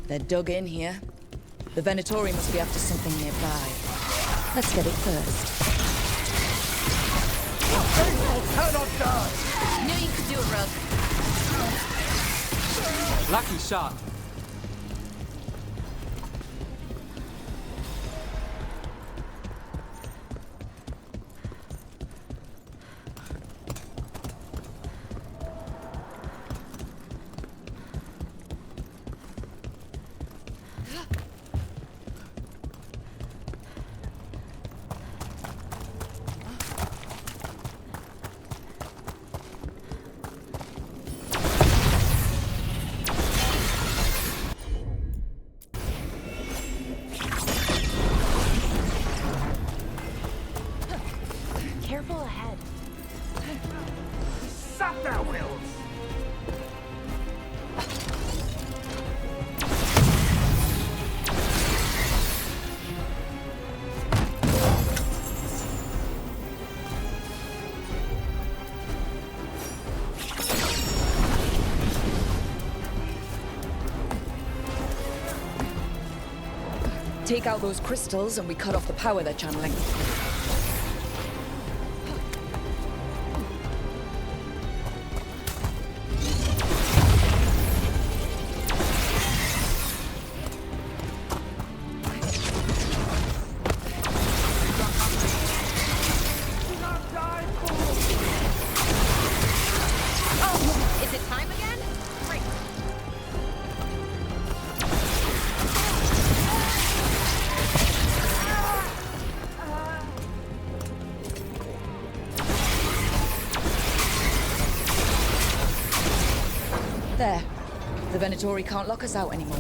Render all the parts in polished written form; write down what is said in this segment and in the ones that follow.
They're dug in here. The Venatori must be after something nearby. Let's get it first. Faithful cannot die! Knew you could do it, Rogue. Lucky shot. Careful ahead. Sap their wills! Take out those crystals and we cut off the power they're channeling. Is it time again? Great. There. The Venatori can't lock us out anymore.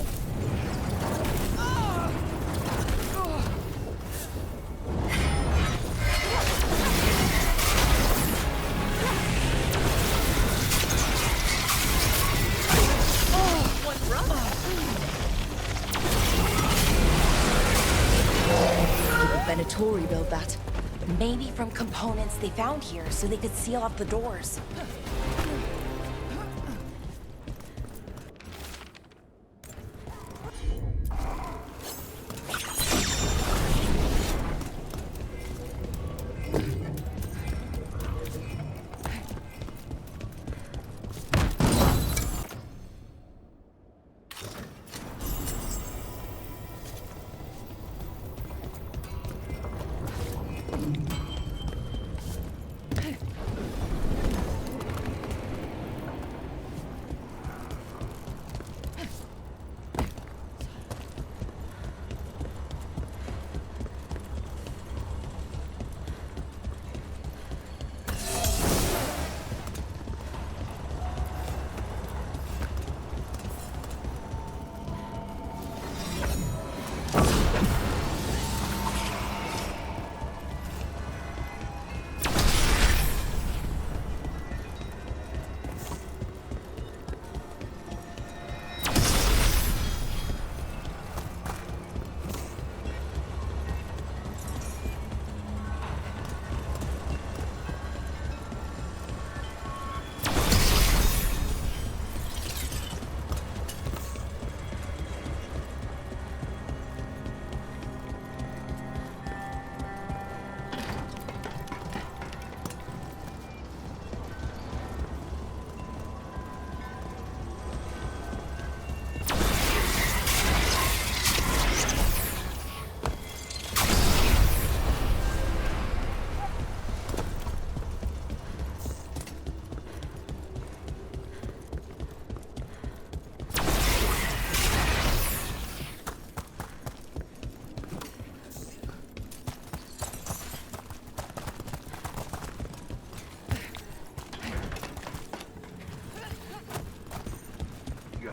Did the Venatori build that? Maybe from components they found here so they could seal off the doors.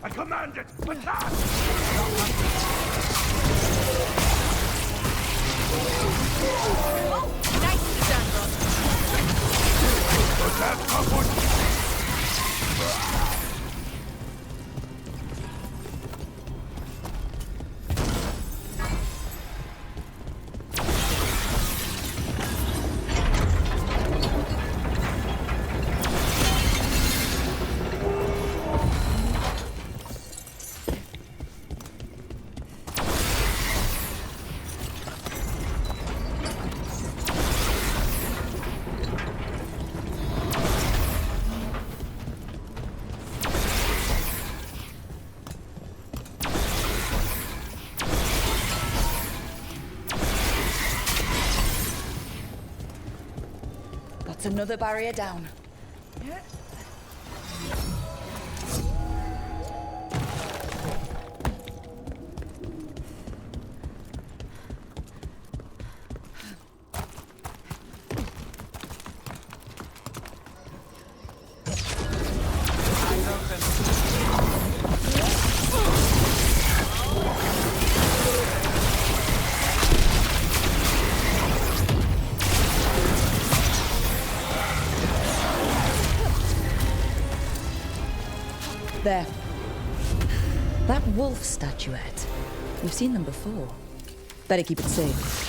I command it! Attack! Oh, nicely done, Rogue. Attack upward! That's another barrier down. There. That wolf statuette. We've seen them before. Better keep it safe.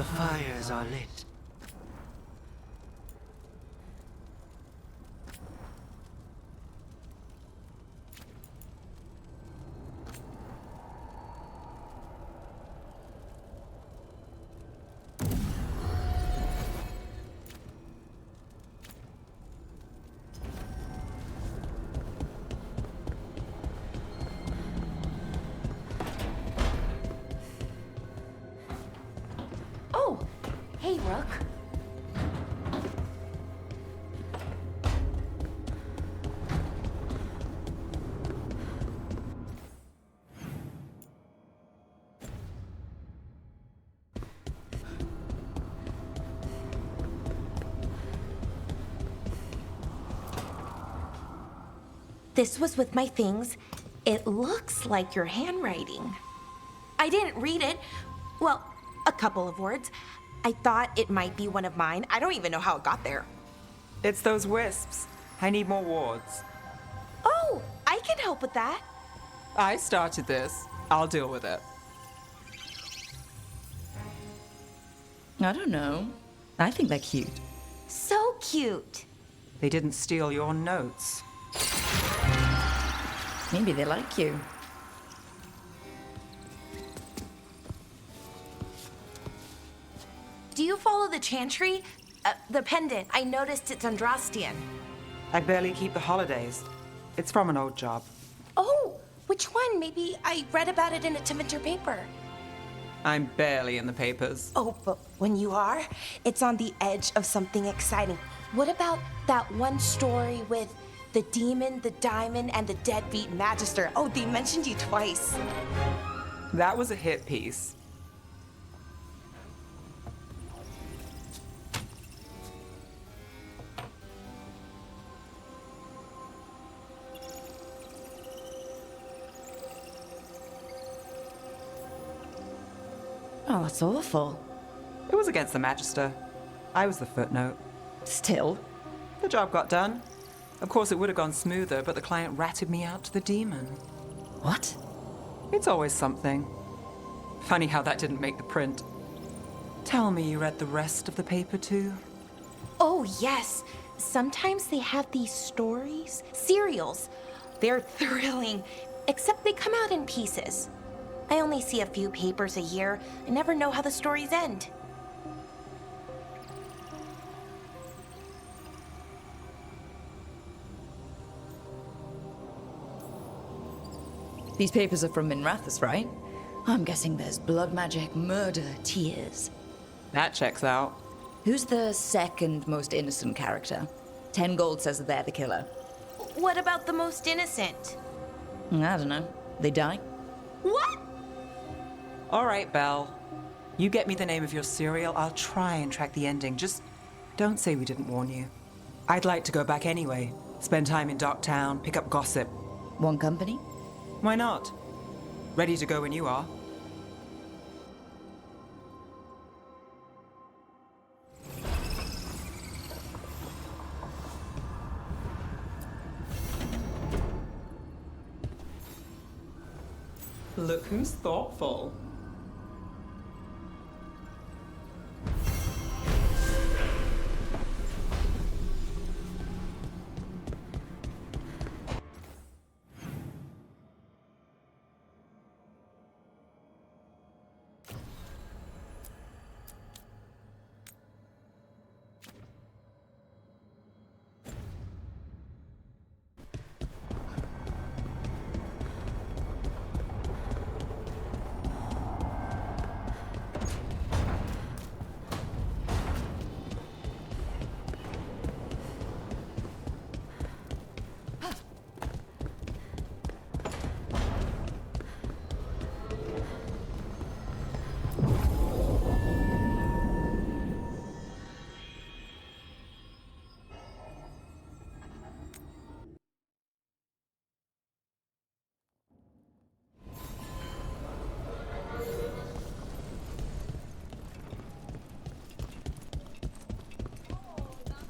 The fires are lit. Oh, hey, Rook. This was with my things. It looks like your handwriting. I didn't read it. Well, a couple of words. I thought it might be one of mine. I don't even know how it got there. It's those wisps. I need more wards. Oh, I can help with that. I started this. I'll deal with it. I don't know. I think they're cute. So cute. They didn't steal your notes. Maybe they like you. Do you follow the chantry? The pendant. I noticed it's Andrastian. I barely keep the holidays. It's from an old job. Oh, which one? Maybe I read about it in a Tevinter paper. I'm barely in the papers. Oh, but when you are, it's on the edge of something exciting. What about that one story with the demon, the diamond, and the deadbeat magister? Oh, they mentioned you twice. That was a hit piece. Oh, that's awful. It was against the Magister. I was the footnote. Still. The job got done. Of course, it would have gone smoother, but the client ratted me out to the demon. What? It's always something. Funny how that didn't make the print. Tell me you read the rest of the paper too? Oh, yes. Sometimes they have these stories, serials. They're thrilling, except they come out in pieces. I only see a few papers a year. I never know how the stories end. These papers are from Minrathous, right? I'm guessing there's blood magic, murder, tears. That checks out. Who's the second most innocent character? 10 gold says that they're the killer. What about the most innocent? I don't know. They die? What? All right, Belle. You get me the name of your serial, I'll try and track the ending. Just don't say we didn't warn you. I'd like to go back anyway. Spend time in Darktown, pick up gossip. One company? Why not? Ready to go when you are. Look who's thoughtful.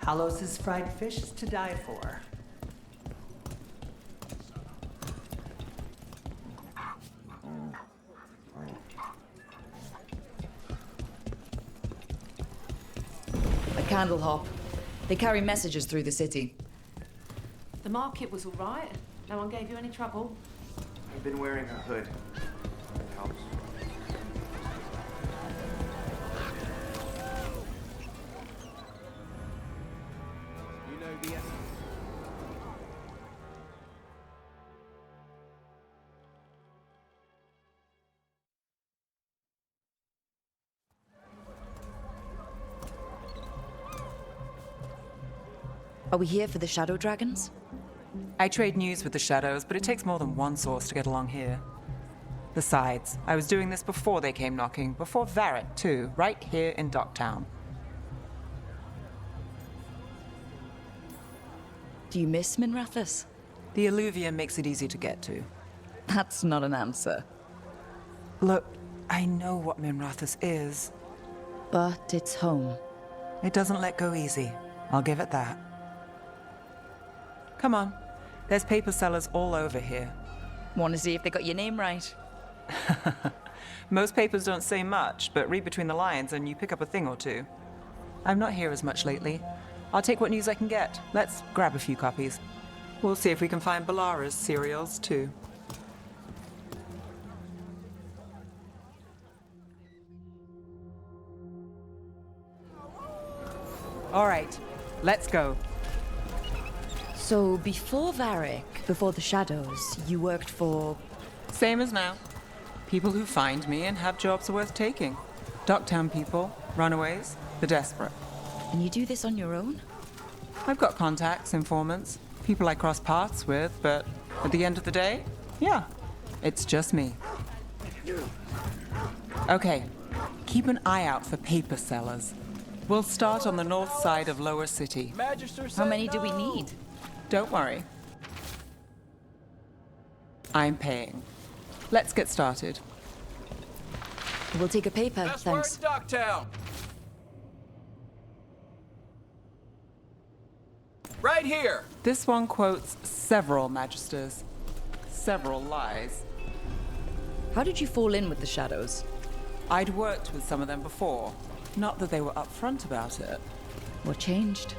Halos's fried fish is to die for. candle hop. They carry messages through the city. The market was all right. No one gave you any trouble. I've been wearing a hood. It helps. You know the... Are we here for the Shadow Dragons? I trade news with the Shadows, but it takes more than one source to get along here. Besides, I was doing this before they came knocking, before Varric, too, right here in Docktown. Do you miss Minrathous? The alluvium makes it easy to get to. That's not an answer. Look, I know what Minrathous is. But it's home. It doesn't let go easy. I'll give it that. Come on. There's paper sellers all over here. Want to see if they got your name right? Most papers don't say much, but read between the lines and you pick up a thing or two. I'm not here as much lately. I'll take what news I can get. Let's grab a few copies. We'll see if we can find Balara's cereals, too. All right, let's go. So before Varric, before the Shadows, you worked for... Same as now. People who find me and have jobs worth taking. Docktown people, runaways, the desperate. And you do this on your own? I've got contacts, informants, people I cross paths with, but at the end of the day, yeah, it's just me. Okay, keep an eye out for paper sellers. We'll start on the north side of Lower City. How many do we need? Don't worry. I'm paying. Let's get started. We'll take a paper, That's thanks. where in Docktown. Right here. This one quotes several magisters, several lies. How did you fall in with the Shadows? I'd worked with some of them before. Not that they were upfront about it. What changed?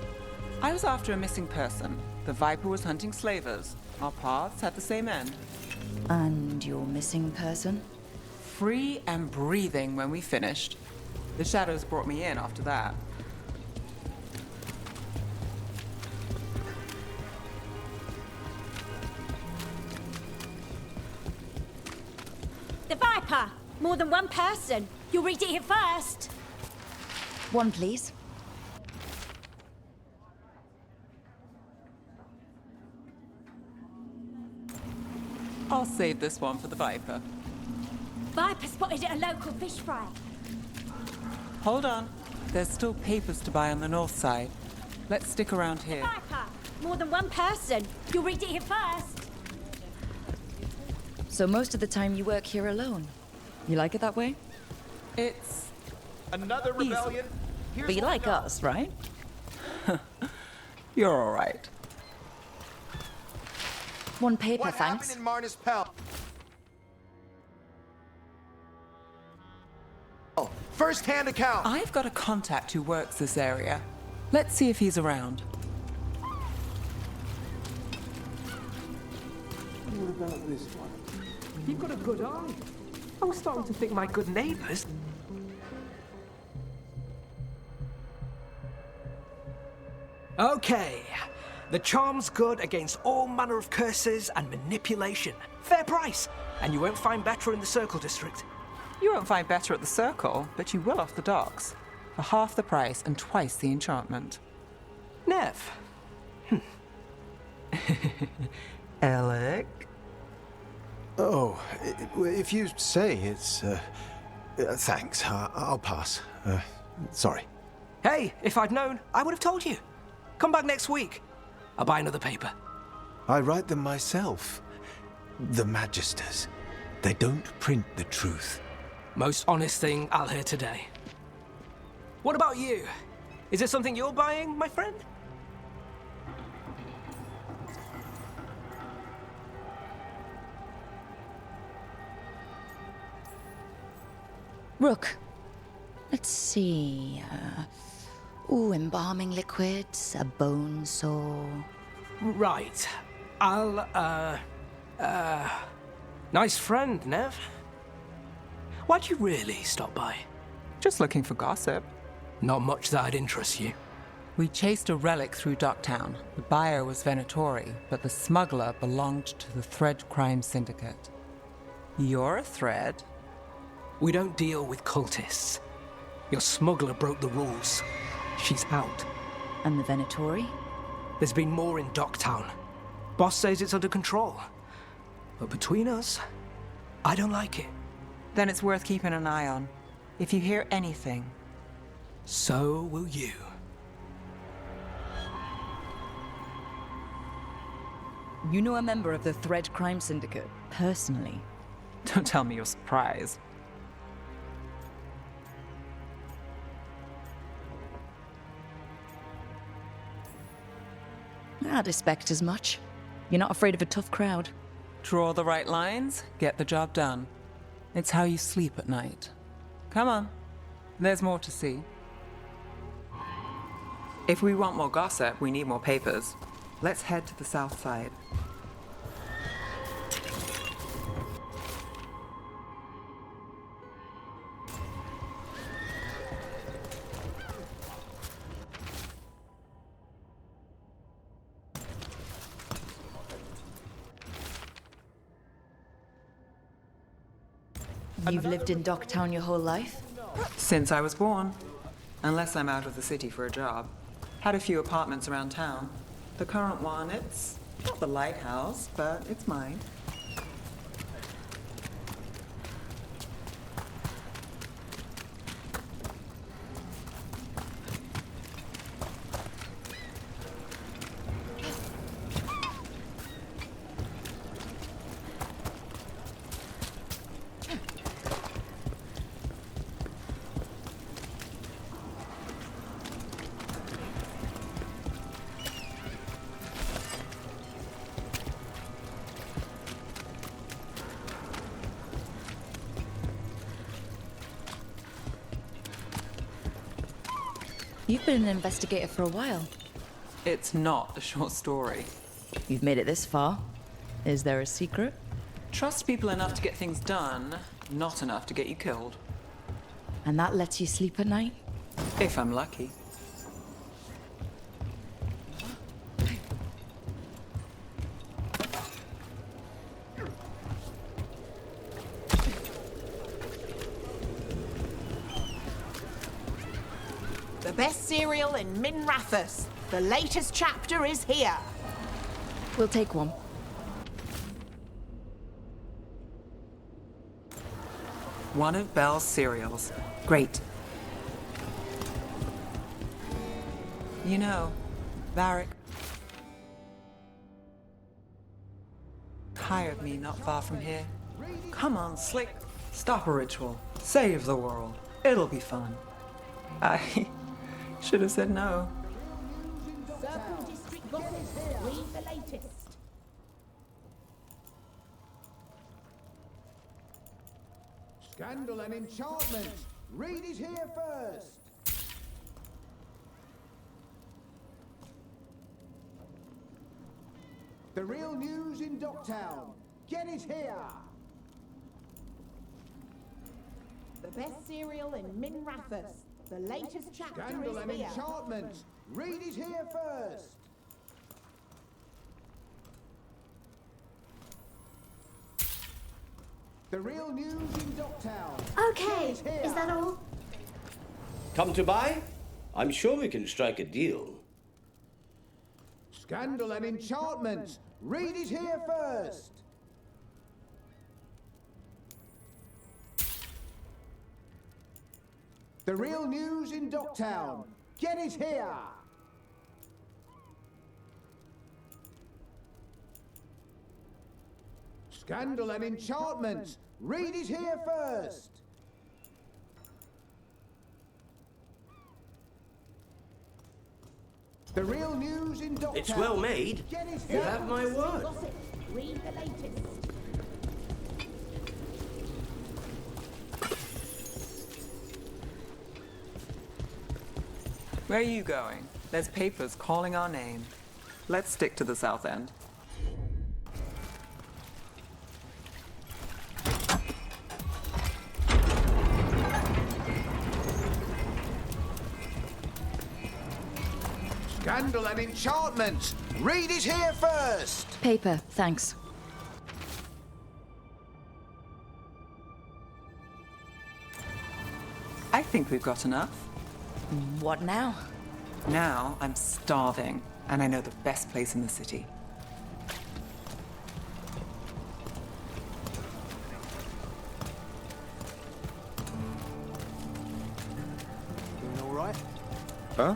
I was after a missing person. The Viper was hunting slavers. Our paths had the same end. And your missing person? Free and breathing when we finished. The Shadows brought me in after that. The Viper! More than one person. You'll read it here first. One, please. I'll save this one for the Viper. Viper spotted at a local fish fry. Hold on. There's still papers to buy on the north side. Let's stick around here. Viper! More than one person. You'll read it here first. So most of the time you work here alone. You like it that way? It's Another rebellion. Here's But you what like we got. us, right? You're all right. One paper, What thanks. happened in Marnus Pell? Oh, first-hand account. I've got a contact who works this area. Let's see if he's around. What about this one? You've got a good eye. I was starting to think my good neighbors. Okay. The charm's good against all manner of curses and manipulation. Fair price. And you won't find better in the Circle District. You won't find better at the Circle, but you will off the docks. For half the price and twice the enchantment. Nev. Alec? Oh, if you say it's, thanks. I'll pass. Sorry. Hey, if I'd known, I would have told you. Come back next week. I'll buy another paper. I write them myself. The Magisters. They don't print the truth. Most honest thing I'll hear today. What about you? Is it something you're buying, my friend? Rook. Let's see. Ooh, embalming liquids, a bone sore. Right. Nice friend, Nev. Why'd you really stop by? Just looking for gossip. Not much that'd interest you. We chased a relic through Docktown. The buyer was Venatori, but the smuggler belonged to the Thread Crime Syndicate. You're a Thread? We don't deal with cultists. Your smuggler broke the rules. She's out. And the Venatori? There's been more in Docktown. Boss says it's under control. But between us, I don't like it. Then it's worth keeping an eye on. If you hear anything. So will you. You know a member of the Thread Crime Syndicate, personally? Don't tell me you're surprised. I'd expect as much. You're not afraid of a tough crowd. Draw the right lines, get the job done. It's how you sleep at night. Come on, there's more to see. If we want more gossip, we need more papers. Let's head to the south side. You've lived in Docktown your whole life? Since I was born. Unless I'm out of the city for a job. Had a few apartments around town. The current one, it's not the lighthouse, but it's mine. You've been an investigator for a while. It's not a short story. You've made it this far. Is there a secret? Trust people enough to get things done, not enough to get you killed. And that lets you sleep at night? If I'm lucky. The best cereal in Min Rathus. The latest chapter is here. We'll take one. One of Belle's cereals. Great. You know, Varric hired me not far from here. Come on, Slick. Stop a ritual. Save the world. It'll be fun. I should have said no. Circle District Gossip. Read the latest. Scandal and enchantment. Read it here first. The real news in Docktown. Get it here. The best cereal in Min Rathus. The latest chapter Scandal is and here. enchantment. Read it here first. The real news in Docktown. Okay, Get it here. is that all? Come to buy? I'm sure we can strike a deal. Scandal and enchantment. Read it here first. The real news in Docktown. Get it here. Scandal and enchantment. Read it here first. The real news in Docktown. It's well made. Get it You here. have my word. Gossip. Read the latest. Where are you going? There's papers calling our name. Let's stick to the south end. Scandal and enchantment! Read it here first! Paper, thanks. I think we've got enough. What now? Now I'm starving, and I know the best place in the city. Doing all right? Huh?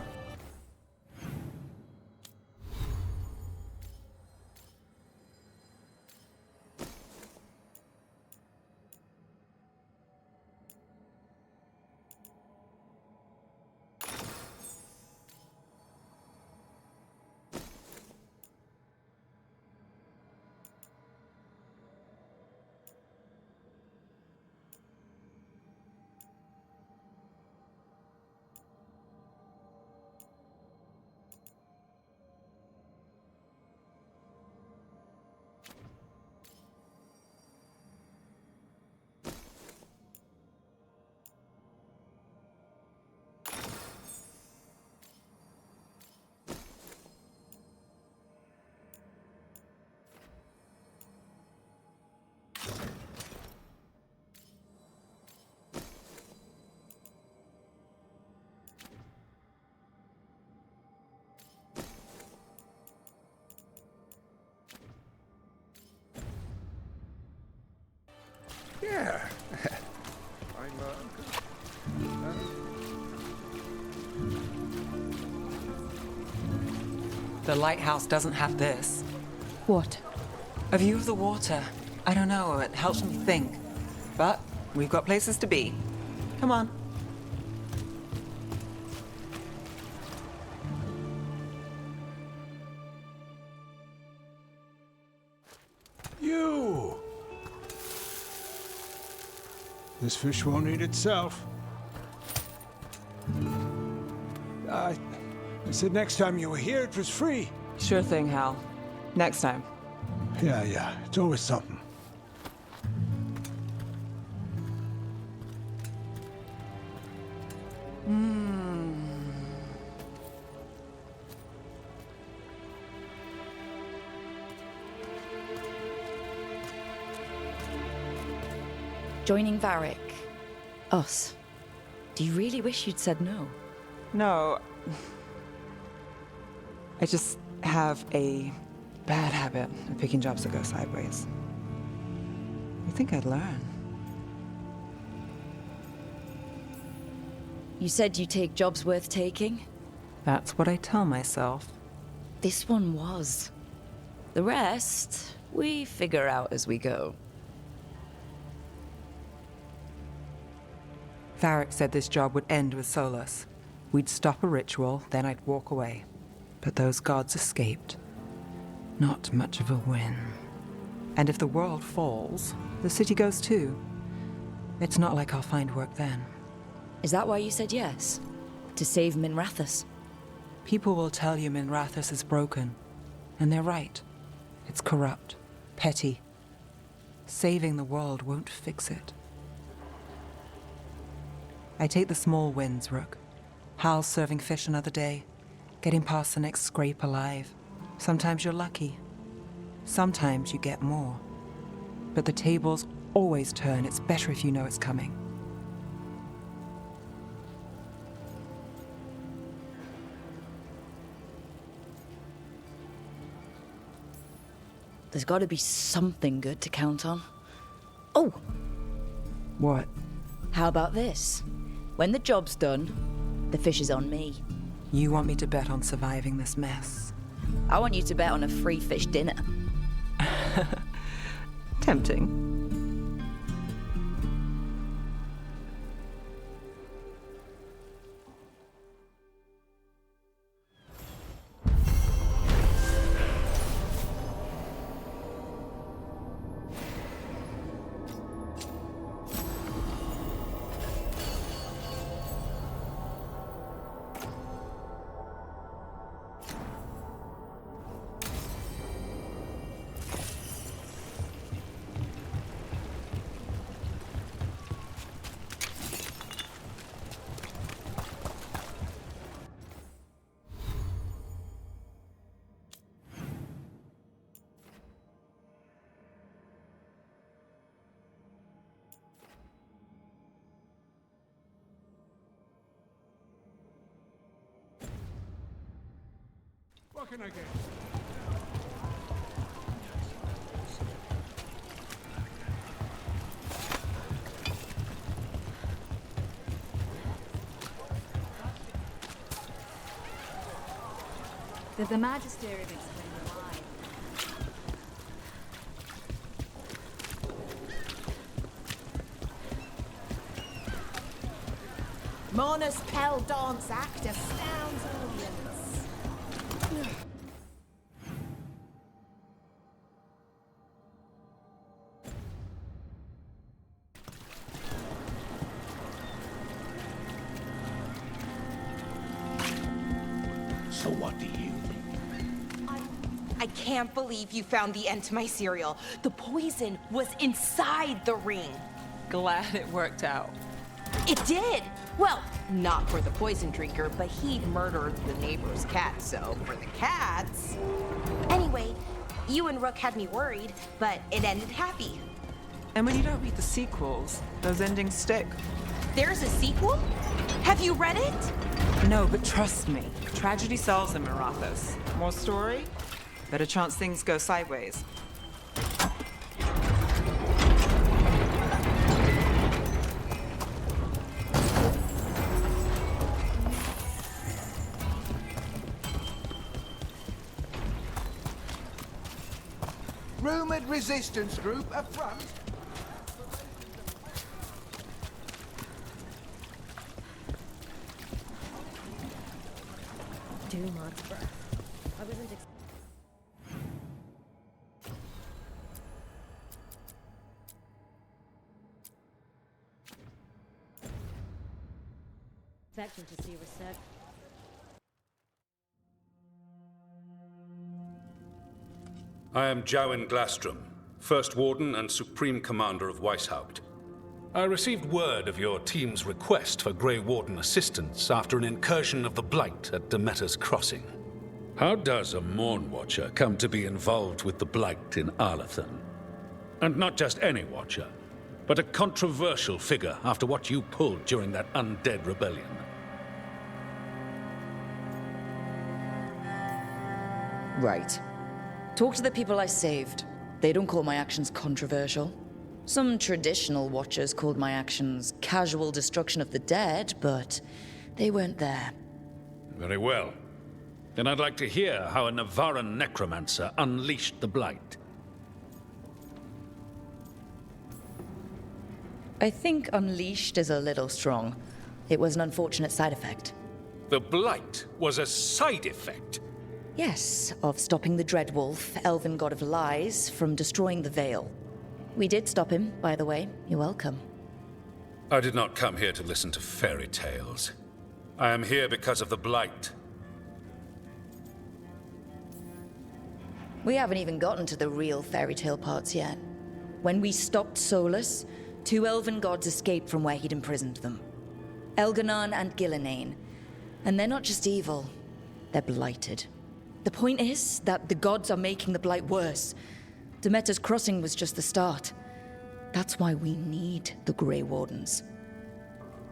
Yeah. The lighthouse doesn't have this. What? A view of the water. I don't know, it helps me think. But we've got places to be. Come on. You! This fish won't eat itself. I said next time you were here, it was free. Sure thing, Hal. Next time. Yeah, it's always something. Joining Varric. Us. Do you really wish you'd said no? No. I just have a bad habit of picking jobs that go sideways. You think I'd learn? You said you take jobs worth taking? That's what I tell myself. This one was. The rest, we figure out as we go. Varric said this job would end with Solus. We'd stop a ritual, then I'd walk away. But those gods escaped. Not much of a win. And if the world falls, the city goes too. It's not like I'll find work then. Is that why you said yes? To save Minrathous? People will tell you Minrathous is broken. And they're right. It's corrupt, petty. Saving the world won't fix it. I take the small wins, Rook. Hal's serving fish another day. Getting past the next scrape alive. Sometimes you're lucky. Sometimes you get more. But the tables always turn. It's better if you know it's coming. There's got to be something good to count on. Oh! What? How about this? When the job's done, the fish is on me. You want me to bet on surviving this mess? I want you to bet on a free fish dinner. Tempting. talking again. The Magisterium explained why. Mona's Pell dance act astounds audience. So what do you think? I can't believe you found the end to my cereal. The poison was inside the ring. Glad it worked out. It did! Well, not for the poison drinker, but he'd murdered the neighbor's cat, so for the cats. Anyway, you and Rook had me worried, but it ended happy. And when you don't read the sequels, those endings stick. There's a sequel? Have you read it? No, but trust me, tragedy sells in Marathos. More story? Better chance things go sideways. Rumored resistance group up front. Too much breath. I wasn't expecting to see research. I am Jowen Glastrom, First Warden and Supreme Commander of Weishaupt. I received word of your team's request for Grey Warden assistance after an incursion of the Blight at Demeter's Crossing. How does a Morn Watcher come to be involved with the Blight in Arlathan? And not just any Watcher, but a controversial figure after what you pulled during that undead rebellion. Right. Talk to the people I saved. They don't call my actions controversial. Some traditional watchers called my actions casual destruction of the dead, but they weren't there. Very well. Then I'd like to hear how a Navaran necromancer unleashed the Blight. I think unleashed is a little strong. It was an unfortunate side effect. The Blight was a side effect? Yes, of stopping the Dreadwolf, elven god of lies, from destroying the Veil. We did stop him, by the way. You're welcome. I did not come here to listen to fairy tales. I am here because of the Blight. We haven't even gotten to the real fairy tale parts yet. When we stopped Solus, 2 elven gods escaped from where he'd imprisoned them. Elganon and Gillenane. And they're not just evil, they're blighted. The point is that the gods are making the Blight worse. Demeter's Crossing was just the start. That's why we need the Grey Wardens.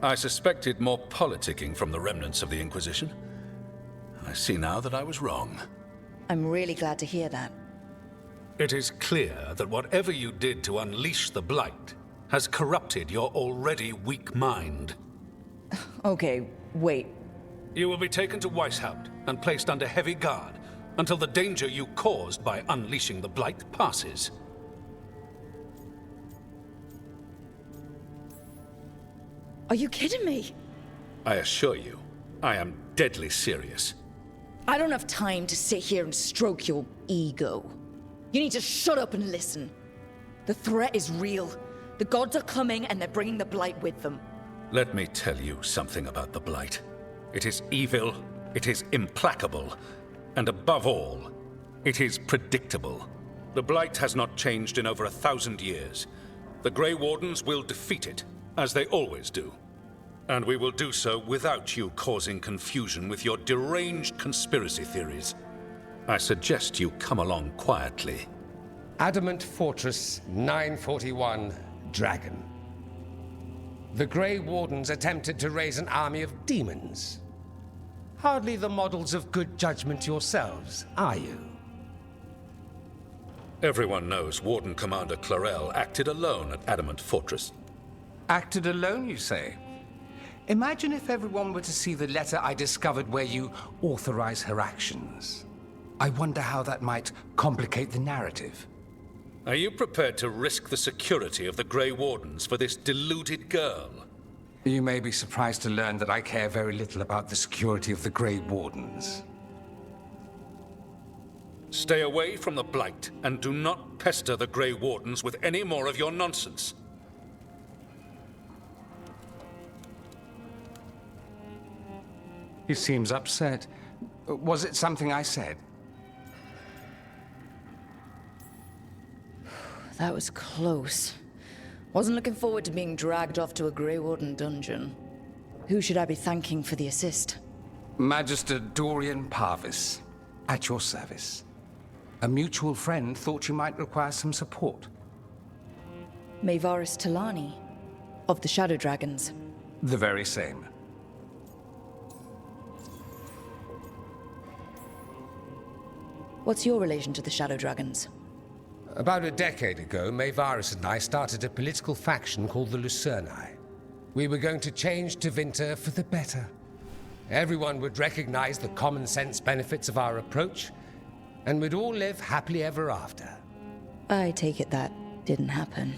I suspected more politicking from the remnants of the Inquisition. I see now that I was wrong. I'm really glad to hear that. It is clear that whatever you did to unleash the Blight has corrupted your already weak mind. Okay, wait. You will be taken to Weishaupt and placed under heavy guard until the danger you caused by unleashing the Blight passes. Are you kidding me? I assure you, I am deadly serious. I don't have time to sit here and stroke your ego. You need to shut up and listen. The threat is real. The gods are coming and they're bringing the Blight with them. Let me tell you something about the Blight. It is evil, it is implacable, and above all, it is predictable. The Blight has not changed in over 1,000 years. The Grey Wardens will defeat it, as they always do. And we will do so without you causing confusion with your deranged conspiracy theories. I suggest you come along quietly. Adamant Fortress 941, Dragon. The Grey Wardens attempted to raise an army of demons. Hardly the models of good judgment yourselves, are you? Everyone knows Warden Commander Clarel acted alone at Adamant Fortress. Acted alone, you say? Imagine if everyone were to see the letter I discovered where you authorize her actions. I wonder how that might complicate the narrative. Are you prepared to risk the security of the Grey Wardens for this deluded girl? You may be surprised to learn that I care very little about the security of the Grey Wardens. Stay away from the Blight, and do not pester the Grey Wardens with any more of your nonsense. He seems upset. Was it something I said? That was close. Wasn't looking forward to being dragged off to a Grey Warden dungeon. Who should I be thanking for the assist? Magister Dorian Parvis, at your service. A mutual friend thought you might require some support. Maevaris Talani, of the Shadow Dragons. The very same. What's your relation to the Shadow Dragons? About a decade ago, Maevaris and I started a political faction called the Lucerni. We were going to change Tevinter for the better. Everyone would recognize the common sense benefits of our approach, and we'd all live happily ever after. I take it that didn't happen.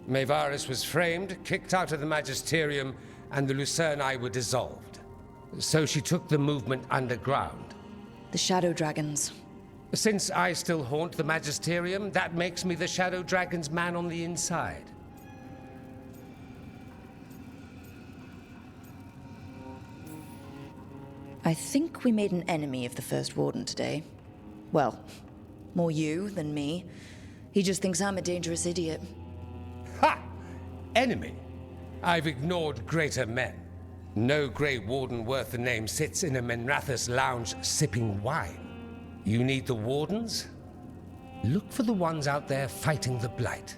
Maevaris was framed, kicked out of the Magisterium, and the Lucerni were dissolved. So she took the movement underground. The Shadow Dragons. Since I still haunt the Magisterium, that makes me the Shadow Dragon's man on the inside. I think we made an enemy of the First Warden today. Well, more you than me. He just thinks I'm a dangerous idiot. Ha! Enemy? I've ignored greater men. No Grey Warden worth the name sits in a Menrathus lounge sipping wine. You need the Wardens? Look for the ones out there fighting the Blight.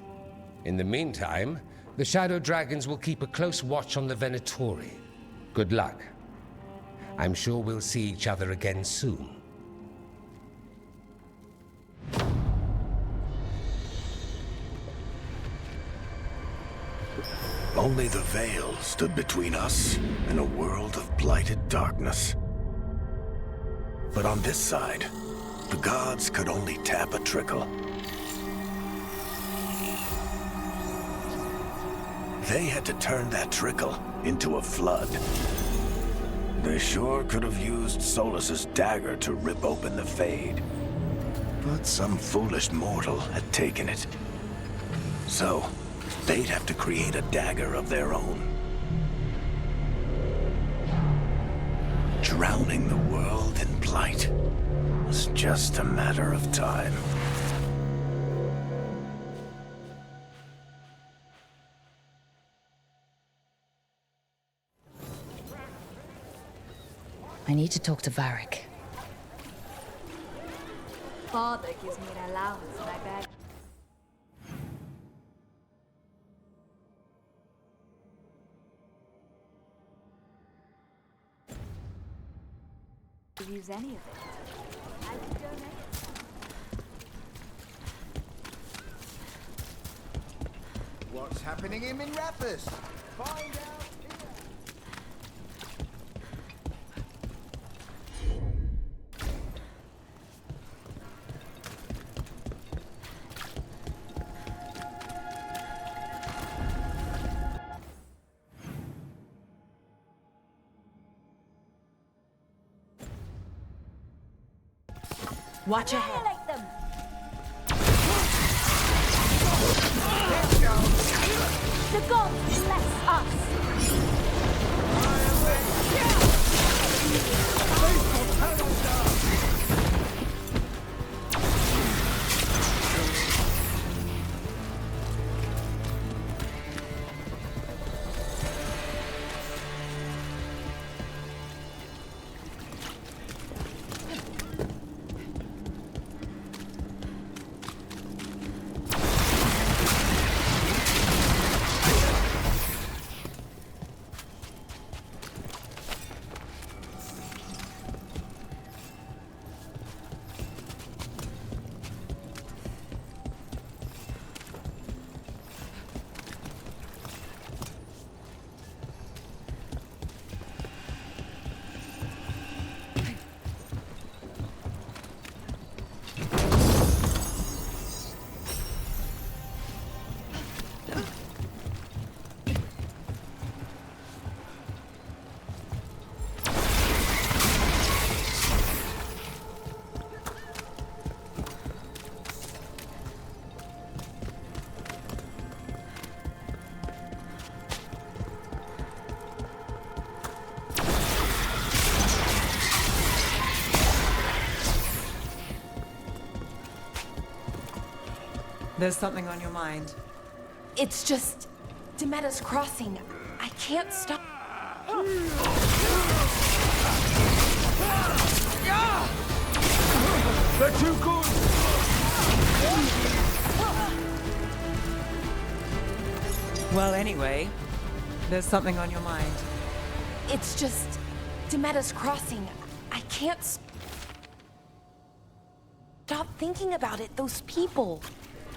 In the meantime, the Shadow Dragons will keep a close watch on the Venatori. Good luck. I'm sure we'll see each other again soon. Only the veil stood between us and a world of blighted darkness. But on this side, the gods could only tap a trickle. They had to turn that trickle into a flood. They sure could have used Solus's dagger to rip open the Fade. But some foolish mortal had taken it. So, they'd have to create a dagger of their own. Drowning the world in blight was just a matter of time. I need to talk to Varric. Father gives me an allowance and I beg. Use any of it. I could donate it. What's happening in Minrathus? Find out. Watch ahead. Annihilate them! The gods bless us! There's something on your mind. It's just Demetta's Crossing. I can't stop. They're too good! Well, anyway, there's something on your mind. It's just Demetta's Crossing. I can't stop thinking about it. Those people.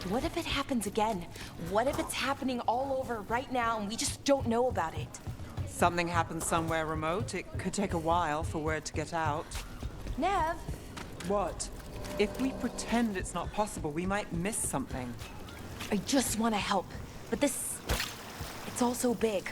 What if it happens again? What if it's happening all over right now and we just don't know about it? Something happens somewhere remote. It could take a while for word to get out. Nev? What? If we pretend it's not possible, we might miss something. I just want to help, but it's all so big.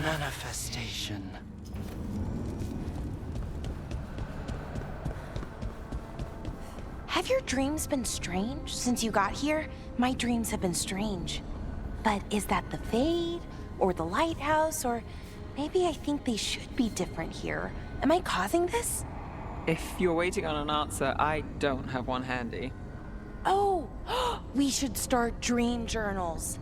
Manifestation. Have your dreams been strange since you got here? My dreams have been strange. But is that the Fade, or the lighthouse, or maybe I think they should be different here? Am I causing this? If you're waiting on an answer, I don't have one handy. Oh, we should start dream journals.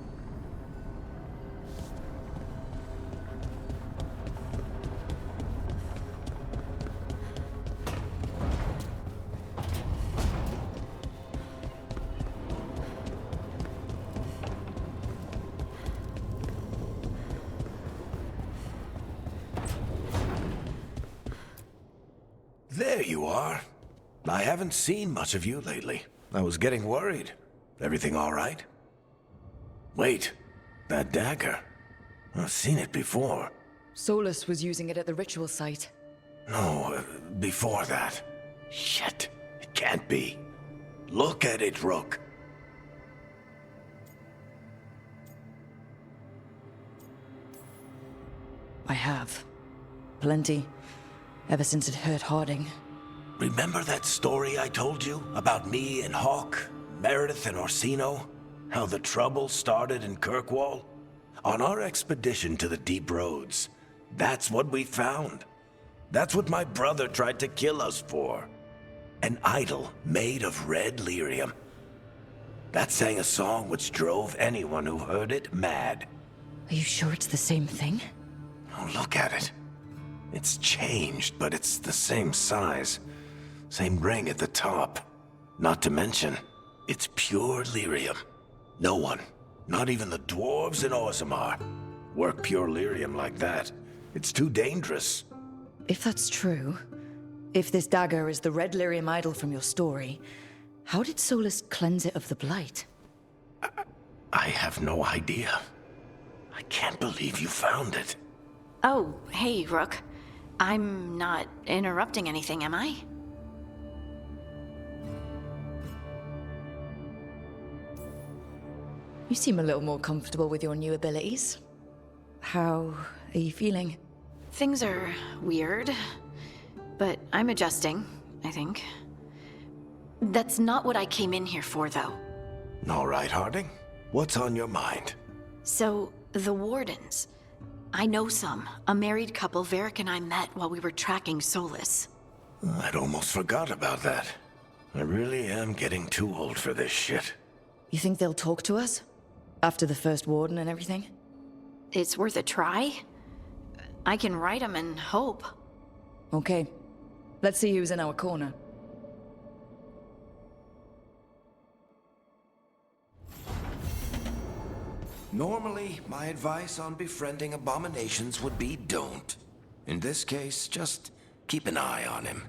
There you are. I haven't seen much of you lately. I was getting worried. Everything all right? Wait, that dagger. I've seen it before. Solus was using it at the ritual site. No, before that. Shit, it can't be. Look at it, Rook. I have. Plenty. Ever since it hurt Harding. Remember that story I told you about me and Hawk, Meredith and Orsino? How the trouble started in Kirkwall? On our expedition to the Deep Roads, that's what we found. That's what my brother tried to kill us for. An idol made of red lyrium. That sang a song which drove anyone who heard it mad. Are you sure it's the same thing? Oh, look at it. It's changed, but it's the same size. Same ring at the top. Not to mention, it's pure lyrium. No one, not even the dwarves in Orzammar, work pure lyrium like that. It's too dangerous. If that's true, if this dagger is the red lyrium idol from your story, how did Solus cleanse it of the blight? I have no idea. I can't believe you found it. Oh, hey, Rook. I'm not interrupting anything, am I? You seem a little more comfortable with your new abilities. How are you feeling? Things are weird, but I'm adjusting, I think. That's not what I came in here for, though. All right, Harding. What's on your mind? So, the Wardens. I know some. A married couple Varric and I met while we were tracking Solus. I'd almost forgot about that. I really am getting too old for this shit. You think they'll talk to us? After the first warden and everything? It's worth a try. I can write them and hope. Okay. Let's see who's in our corner. Normally, my advice on befriending abominations would be don't. In this case, just keep an eye on him.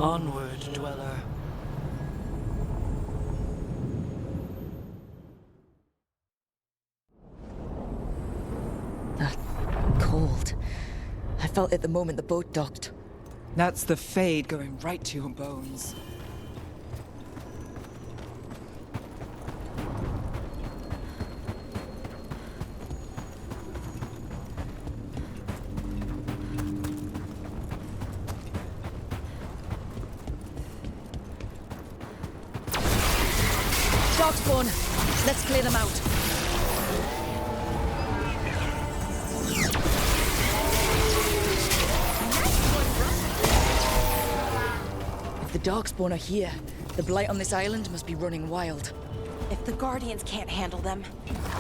Onward, dweller. Cold. I felt it the moment the boat docked. That's the Fade going right to your bones. Darkspawn! Let's clear them out. If the Darkspawn are here, the Blight on this island must be running wild. If the Guardians can't handle them,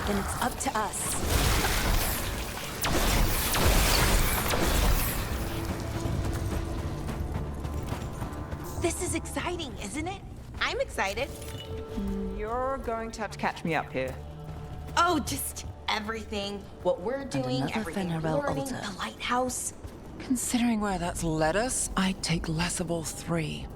then it's up to us. This is exciting, isn't it? I'm excited. You're going to have to catch me up here. Oh, just everything. What we're doing, another everything we're Fenrirel learning, altar. the lighthouse. Considering where that's led us, I'd take less of all three.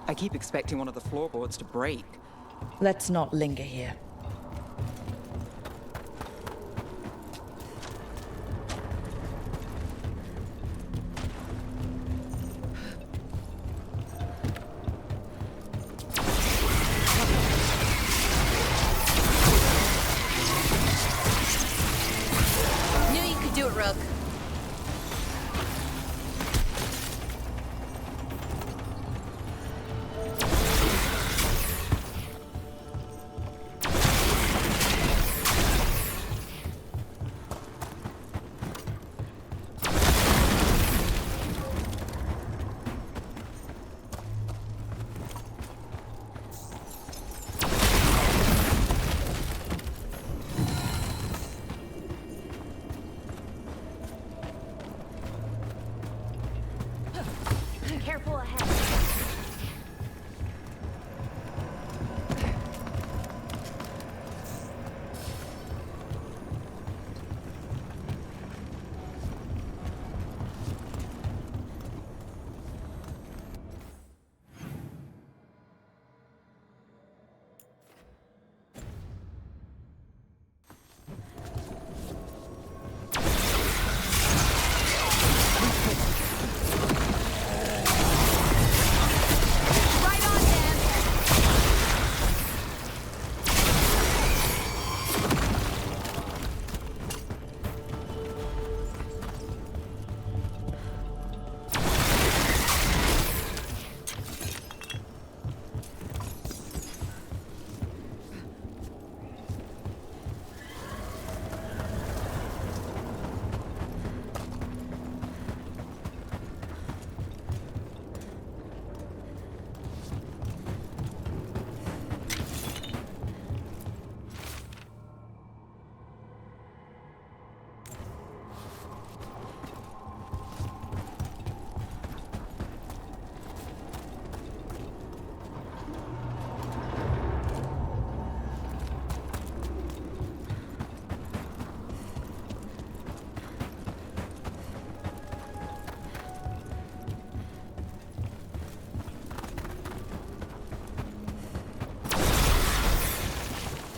I keep expecting one of the floorboards to break. Let's not linger here. Knew you could do it, Rook.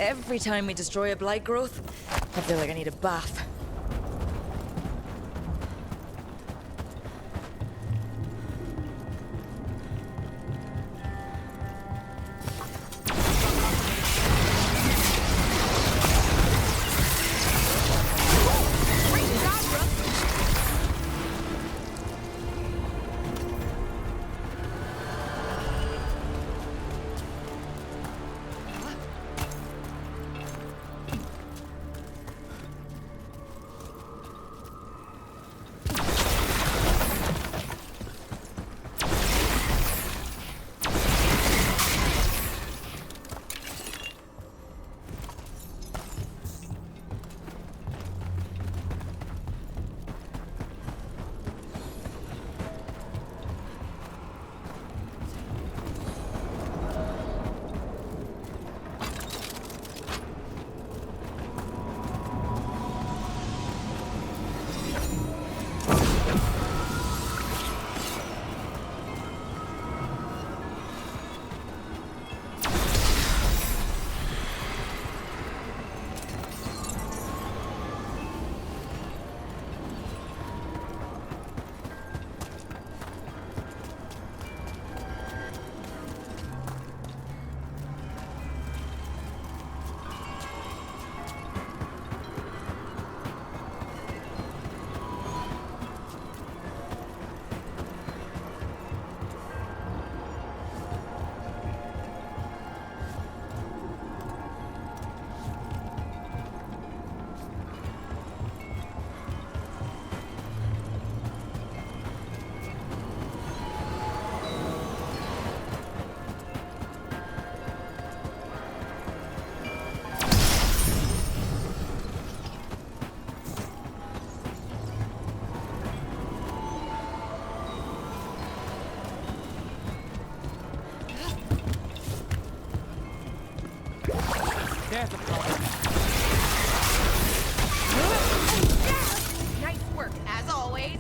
Every time we destroy a blight growth, I feel like I need a bath. There's a problem. Nice work, as always.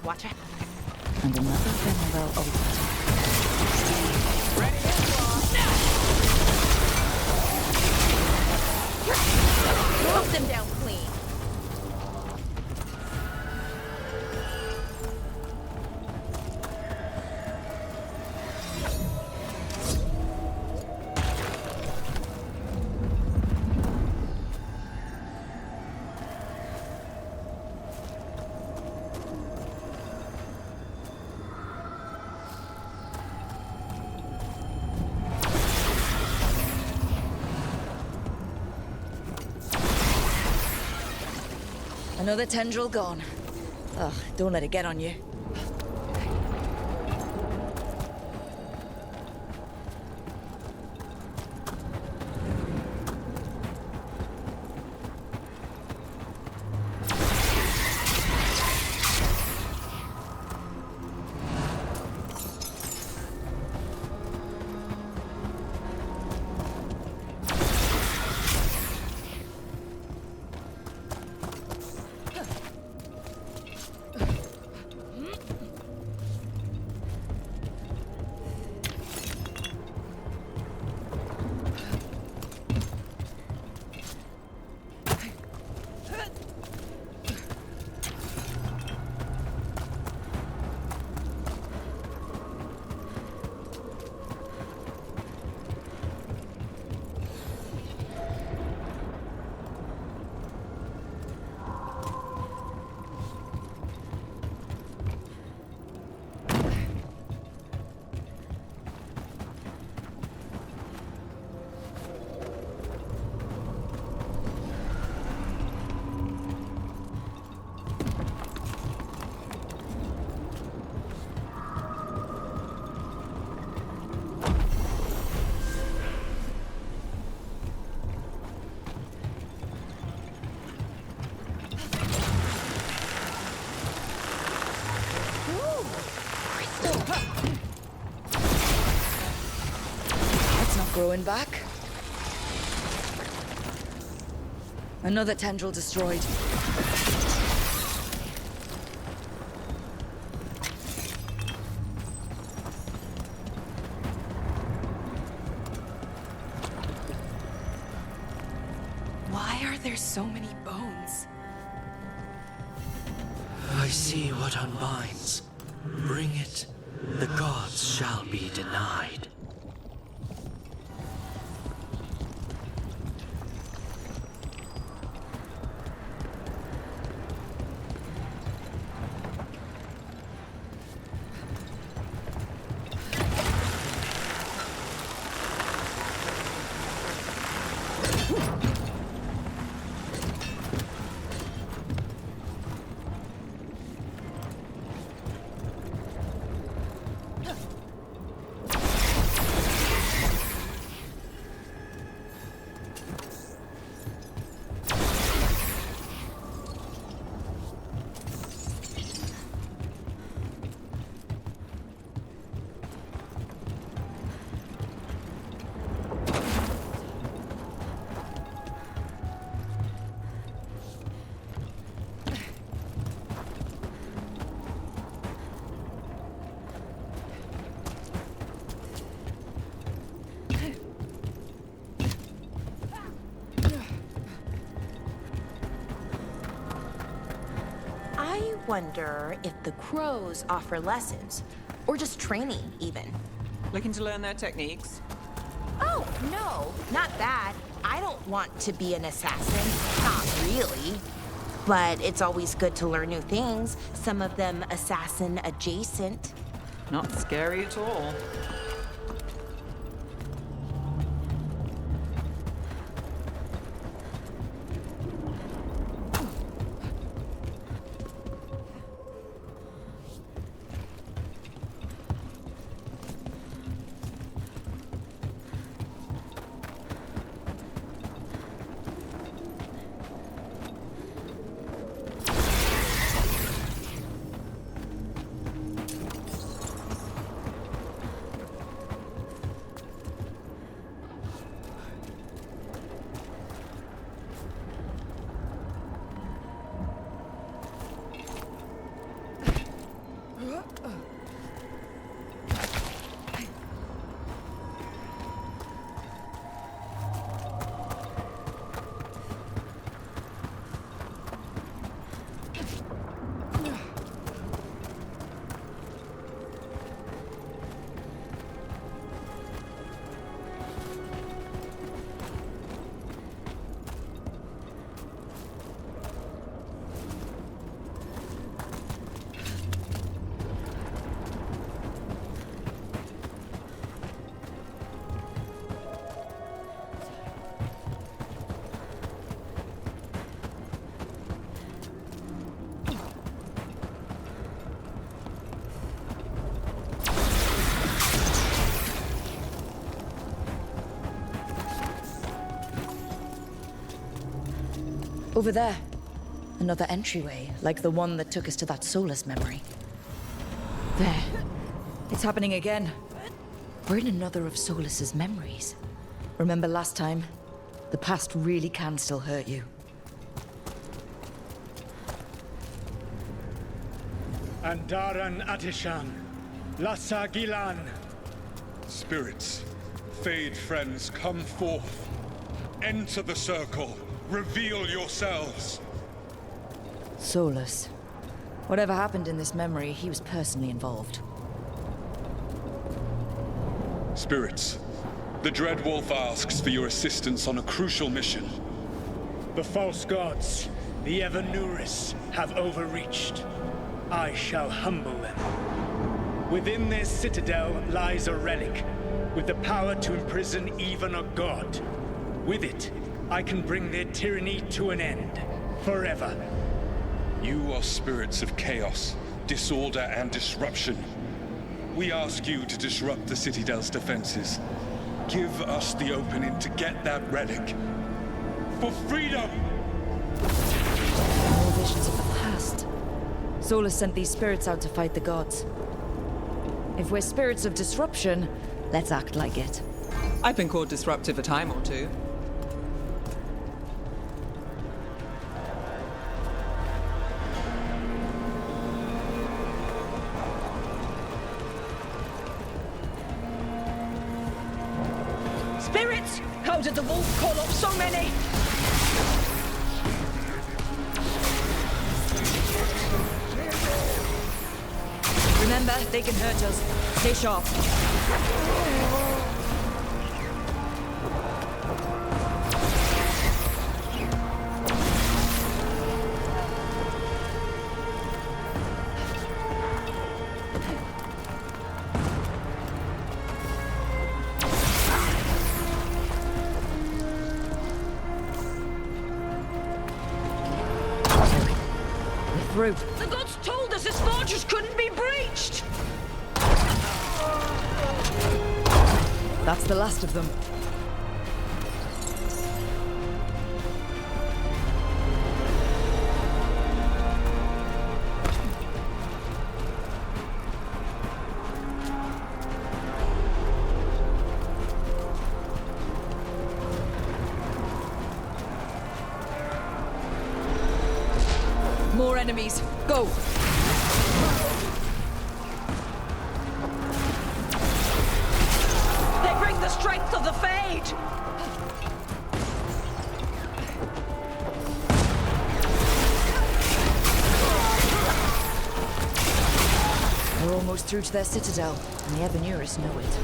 Watch it. And another Veilguard ultimate. Knock them down clean. Another tendril gone. Ugh, don't let it get on you. Going back. Another tendril destroyed. Why are there so many bones? I see what unbinds. Bring it. The gods shall be denied. I wonder if the crows offer lessons, or just training, even. Looking to learn their techniques? Oh, no, not that. I don't want to be an assassin. Not really. But it's always good to learn new things, some of them assassin adjacent. Not scary at all. Over there. Another entryway, like the one that took us to that Solus memory. There. It's happening again. We're in another of Solus's memories. Remember last time? The past really can still hurt you. Andaran Atishan, Lassa Gilan. Spirits, Fade friends, come forth. Enter the circle. Reveal yourselves. Solus. Whatever happened in this memory, he was personally involved. Spirits, the Dread Wolf asks for your assistance on a crucial mission. The false gods, the Evanuris, have overreached. I shall humble them. Within their citadel lies a relic, with the power to imprison even a god. With it, I can bring their tyranny to an end, forever. You are spirits of chaos, disorder, and disruption. We ask you to disrupt the Citadel's defenses. Give us the opening to get that relic. For freedom! More visions of the past. Solus sent these spirits out to fight the gods. If we're spirits of disruption, let's act like it. I've been called disruptive a time or two. Spirits! How did the wolf call up so many? Remember, they can hurt us. Stay sharp. We're through. The gods told us this fortress couldn't be breached! That's the last of them. More enemies. Go! They bring the strength of the Fade! We're almost through to their citadel, and the Evanurus know it.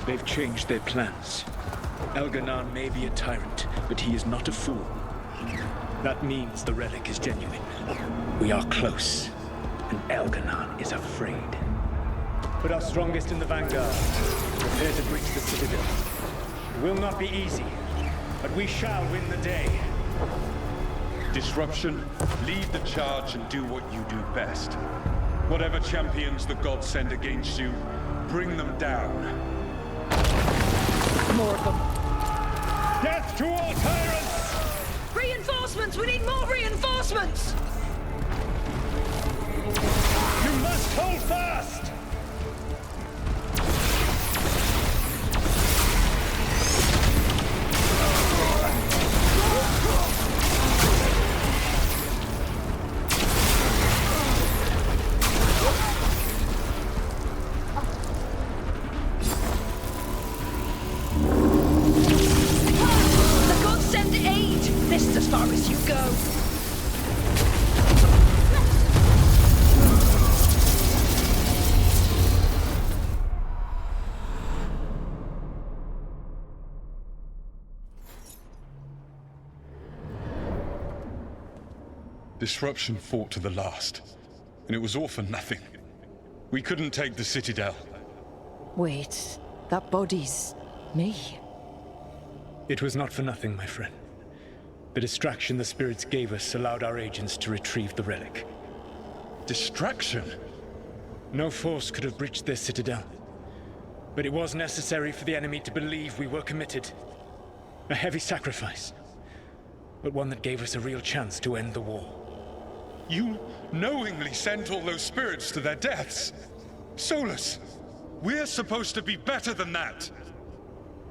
They've changed their plans. Elganon may be a tyrant, but he is not a fool. That means the relic is genuine. We are close, and Elganon is afraid. Put our strongest in the vanguard. Prepare to breach the citadel. It will not be easy, but we shall win the day. Disruption, lead the charge and do what you do best. Whatever champions the gods send against you, bring them down. More of them. Death to all tyrants! Reinforcements! We need more reinforcements! You must hold fast! The gods send aid! This is as far as you go! Disruption fought to the last, and it was all for nothing. We couldn't take the Citadel. Wait, that body's me. It was not for nothing, my friend. The distraction the spirits gave us allowed our agents to retrieve the relic. Distraction? No force could have breached their citadel. But it was necessary for the enemy to believe we were committed. A heavy sacrifice, but one that gave us a real chance to end the war. You knowingly sent all those spirits to their deaths. Solus, we're supposed to be better than that.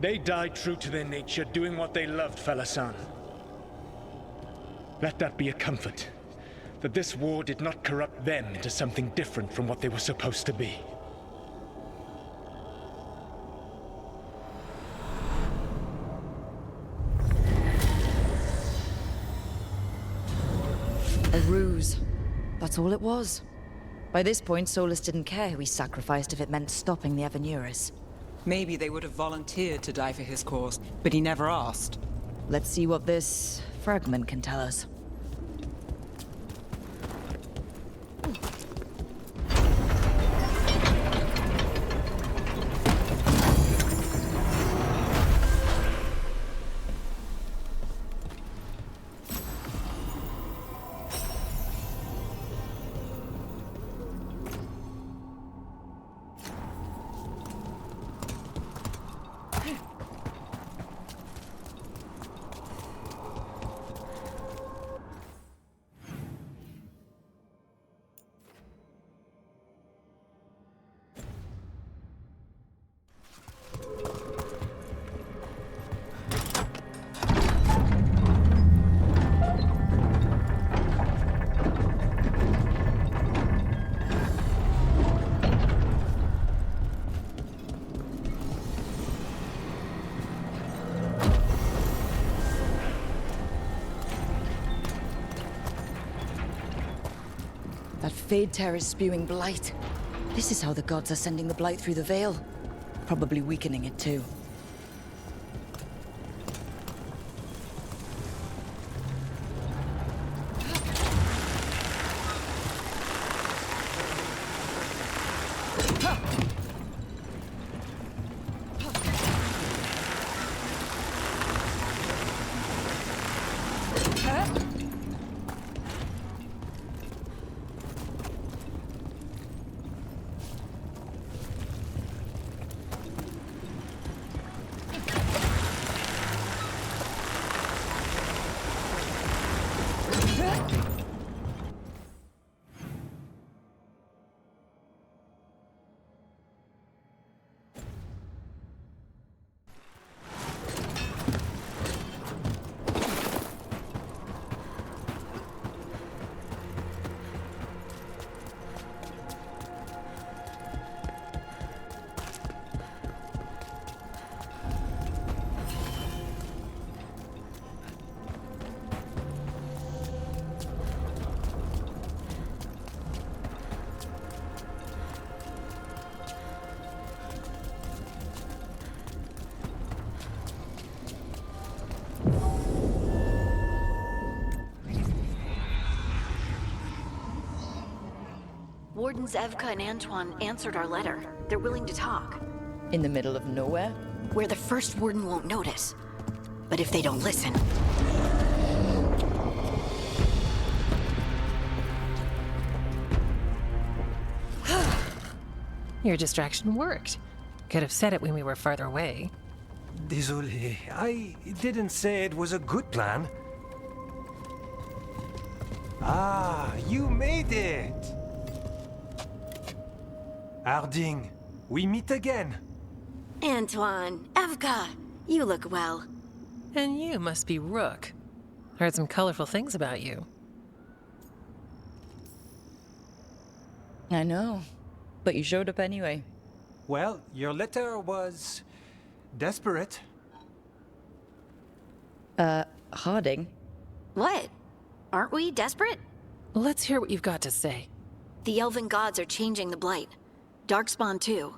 They died true to their nature, doing what they loved, Falasan. Let that be a comfort, that this war did not corrupt them into something different from what they were supposed to be. A ruse. That's all it was. By this point, Solus didn't care who he sacrificed if it meant stopping the Evanurus. Maybe they would have volunteered to die for his cause, but he never asked. Let's see what this fragment can tell us. That Fade Tear is spewing blight. This is how the gods are sending the blight through the Veil. Probably weakening it too. Wardens Evka and Antoine answered our letter. They're willing to talk. In the middle of nowhere? Where the first warden won't notice. But if they don't listen... Your distraction worked. Could have said it when we were farther away. Désolé, I didn't say it was a good plan. Ah, you made it! Harding, we meet again. Antoine, Evka, you look well. And you must be Rook. Heard some colorful things about you. I know, but you showed up anyway. Well, your letter was... desperate. Harding? What? Aren't we desperate? Let's hear what you've got to say. The Elven gods are changing the Blight. Darkspawn too.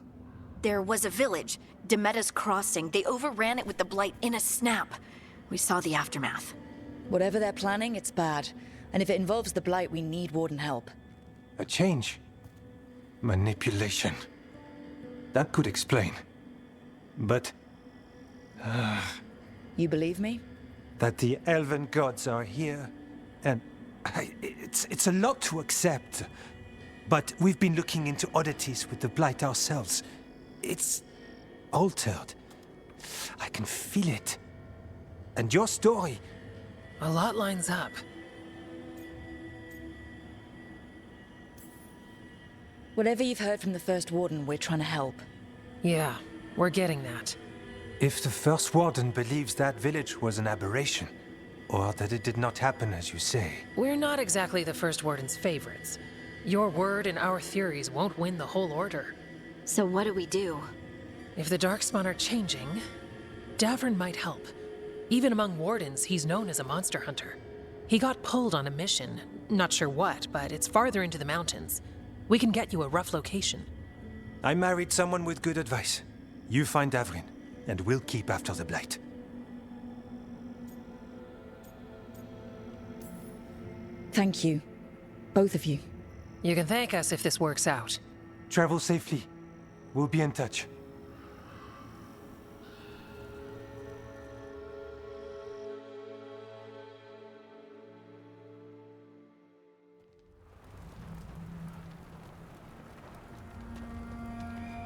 There was a village, Demeta's Crossing. They overran it with the Blight in a snap. We saw the aftermath. Whatever they're planning, it's bad. And if it involves the Blight, we need Warden help. A change. Manipulation. That could explain. But... You believe me? that the Elven gods are here, and... it's a lot to accept. But we've been looking into oddities with the Blight ourselves. It's... altered. I can feel it. And your story... A lot lines up. Whatever you've heard from the First Warden, we're trying to help. Yeah, we're getting that. If the First Warden believes that village was an aberration, or that it did not happen as you say... We're not exactly the First Warden's favorites. Your word and our theories won't win the whole order. So what do we do? If the Darkspawn are changing, Davrin might help. Even among Wardens, he's known as a monster hunter. He got pulled on a mission. Not sure what, but it's farther into the mountains. We can get you a rough location. I married someone with good advice. You find Davrin, and we'll keep after the Blight. Thank you. Both of you. You can thank us if this works out. Travel safely. We'll be in touch.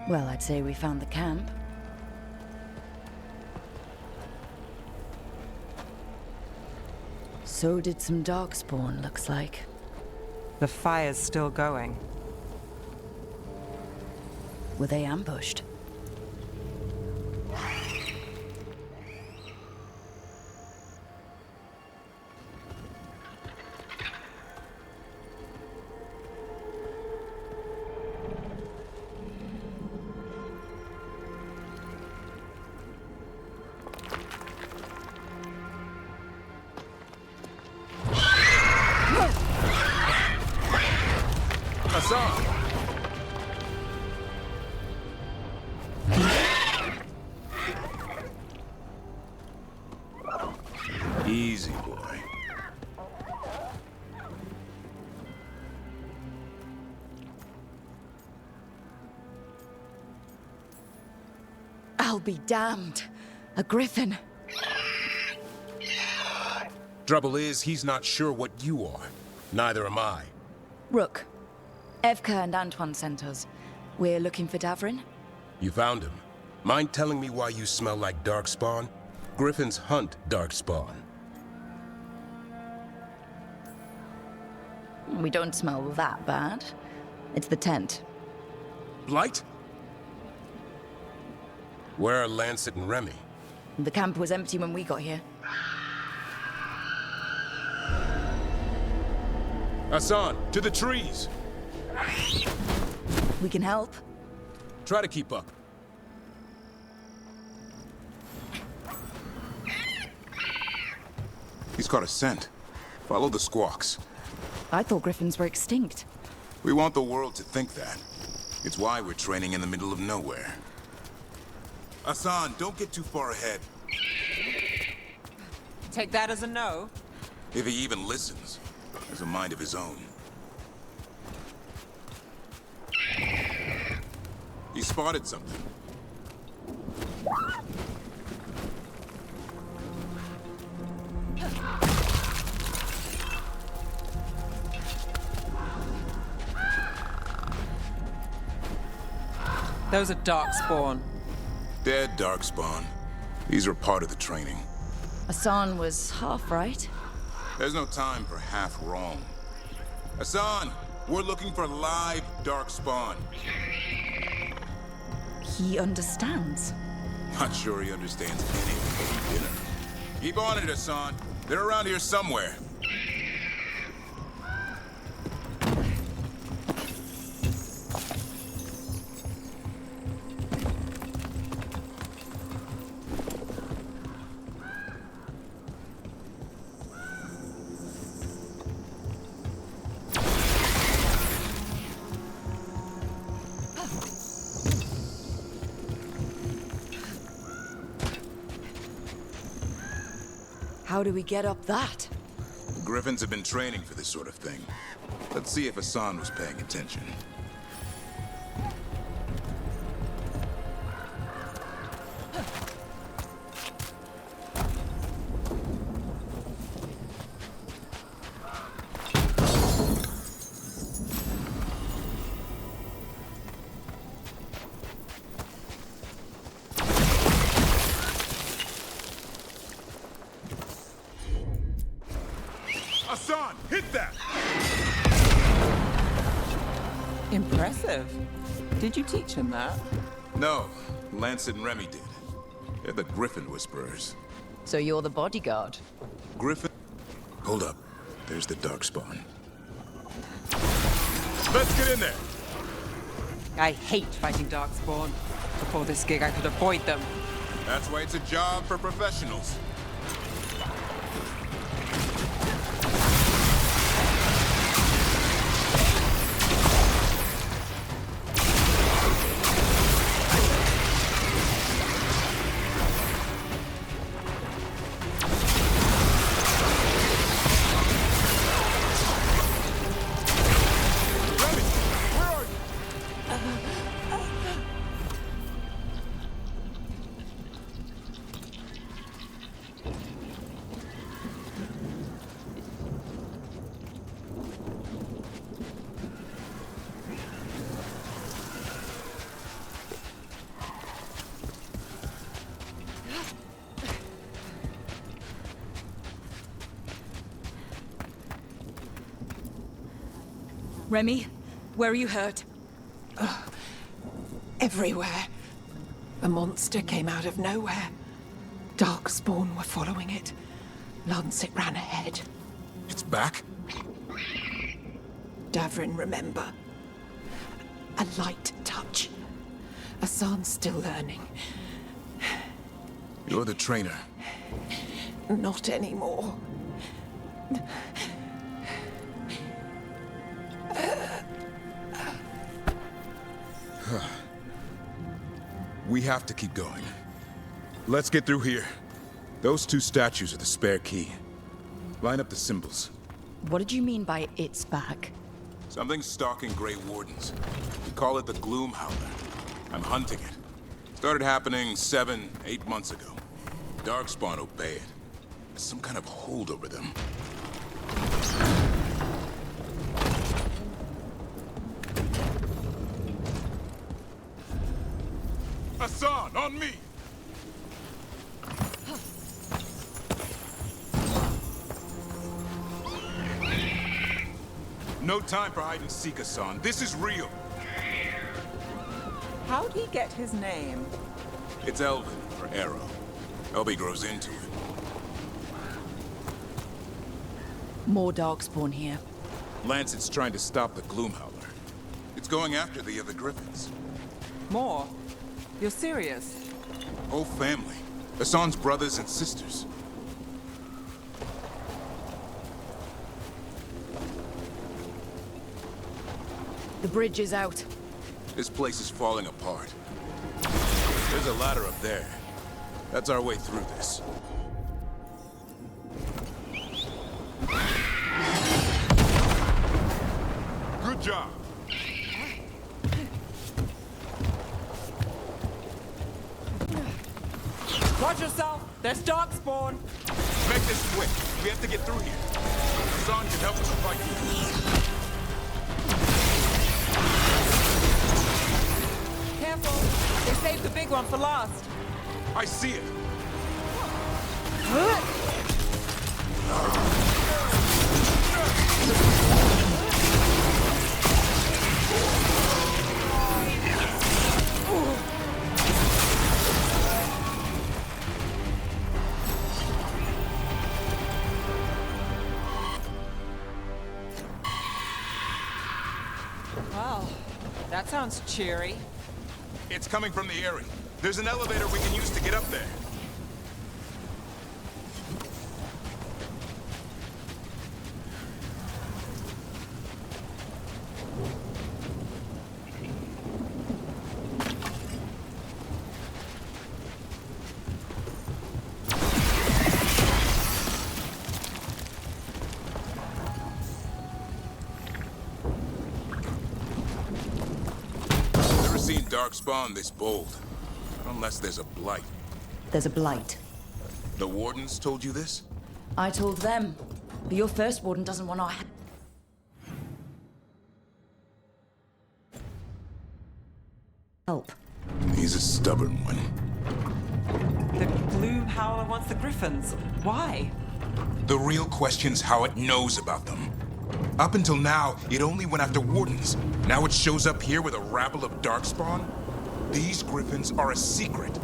Well, I'd say we found the camp. So did some Darkspawn, looks like. The fire's still going. Were they ambushed? Hassan! Easy, boy. I'll be damned. A griffin. Trouble is, he's not sure what you are. Neither am I. Rook. Evka and Antoine sent us. We're looking for Davrin. You found him. Mind telling me why you smell like darkspawn? Griffins hunt darkspawn. We don't smell that bad. It's the tent. Blight? Where are Lancet and Remy? The camp was empty when we got here. Hassan, to the trees! We can help. Try to keep up. He's got a scent. Follow the squawks. I thought griffins were extinct. We want the world to think that. It's why we're training in the middle of nowhere. Hassan, don't get too far ahead. Take that as a no. If he even listens. Has a mind of his own. He spotted something. Those are darkspawn. Dead darkspawn. These are part of the training. Hassan was half right. There's no time for half wrong. Hassan, we're looking for live darkspawn. He understands. Not sure he understands any dinner. Keep on it, Hassan. They're around here somewhere. How do we get up that? The Griffins have been training for this sort of thing. Let's see if Hassan was paying attention. Hassan, hit that! Impressive. Did you teach him that? No, Lancet and Remy did. They're the Griffin Whisperers. So you're the bodyguard? Griffin? Hold up. There's the Darkspawn. Let's get in there! I hate fighting darkspawn. Before this gig, I could avoid them. That's why it's a job for professionals. Remy, where are you hurt? Everywhere. A monster came out of nowhere. Darkspawn were following it. Lancet ran ahead. It's back? Davrin, remember. A light touch. Hassan's still learning. You're the trainer. Not anymore. We have to keep going. Let's get through here. Those two statues are the spare key. Line up the symbols. What did you mean by it's back? Something's stalking Grey Wardens. We call it the Gloom Howler. I'm hunting it. Started happening 7, 8 months ago. Darkspawn obey it. There's some kind of hold over them. Hassan, on me! No time for hide and seek, Hassan. This is real. How'd he get his name? It's Elvin, or Arrow. Elby grows into it. More Darkspawn here. Lancet's trying to stop the Gloom Howler. It's going after the other Griffins. More? You're serious? Whole family. Hassan's brothers and sisters. The bridge is out. This place is falling apart. There's a ladder up there. That's our way through this. Good job. Watch yourself! There's Darkspawn! Make this quick. We have to get through here. Hassan can help us fight. Careful! They saved the big one for last. I see it. Wow, that sounds cheery. It's coming from the Eyrie. There's an elevator we can use to get up there. Never seen Darkspawn this bold. Unless there's a blight. There's a blight. The Wardens told you this? I told them. But your first warden doesn't want our help. He's a stubborn one. The Gloom Howler wants the Griffins. Why? The real question's how it knows about them. Up until now, it only went after Wardens. Now it shows up here with a rabble of Darkspawn? These Griffins are a secret.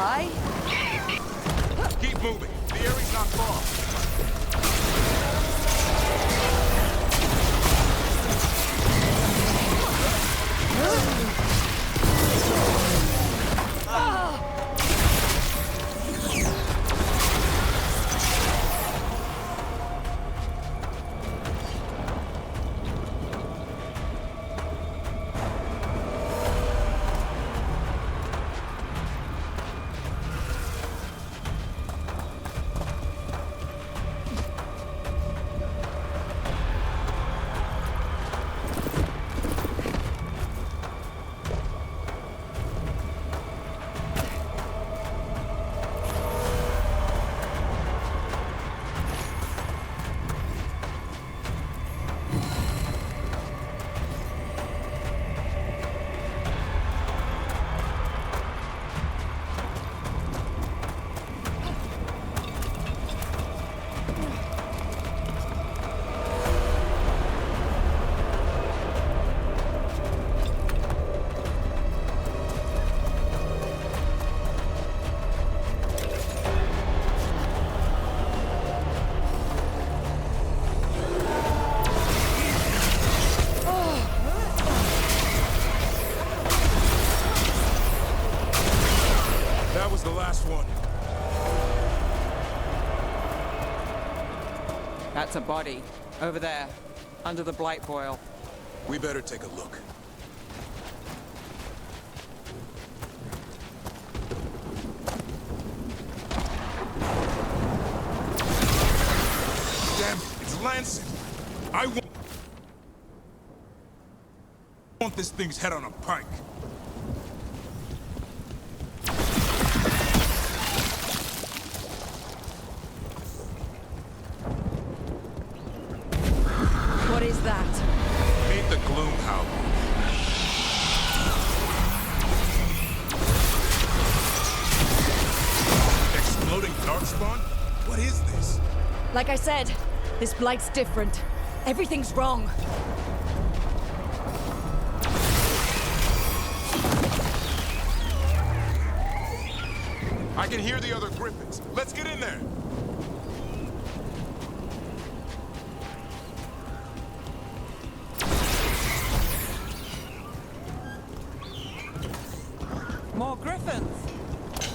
Hi? Keep moving. The Erie's not far. That's a body. Over there. Under the blight boil. We better take a look. Damn it, it's Lancet! I want this thing's head on a pike. What is that? Meet the Gloom Howler. Exploding darkspawn? What is this? Like I said, this blight's different. Everything's wrong. I can hear the other griffins. Let's get in there. More griffins!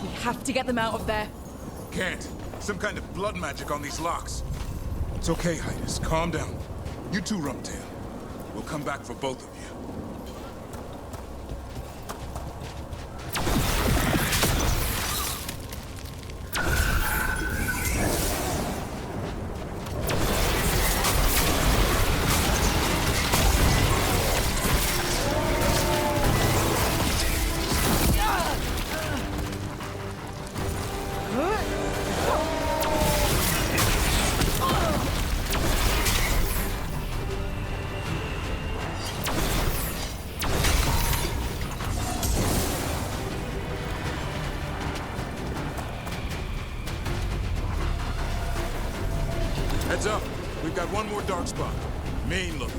We have to get them out of there. Can't. Some kind of blood magic on these locks. It's okay, Hydus. Calm down. You too, Rumtail. We'll come back for both of you. Heads up. We've got one more dark spot. Main look.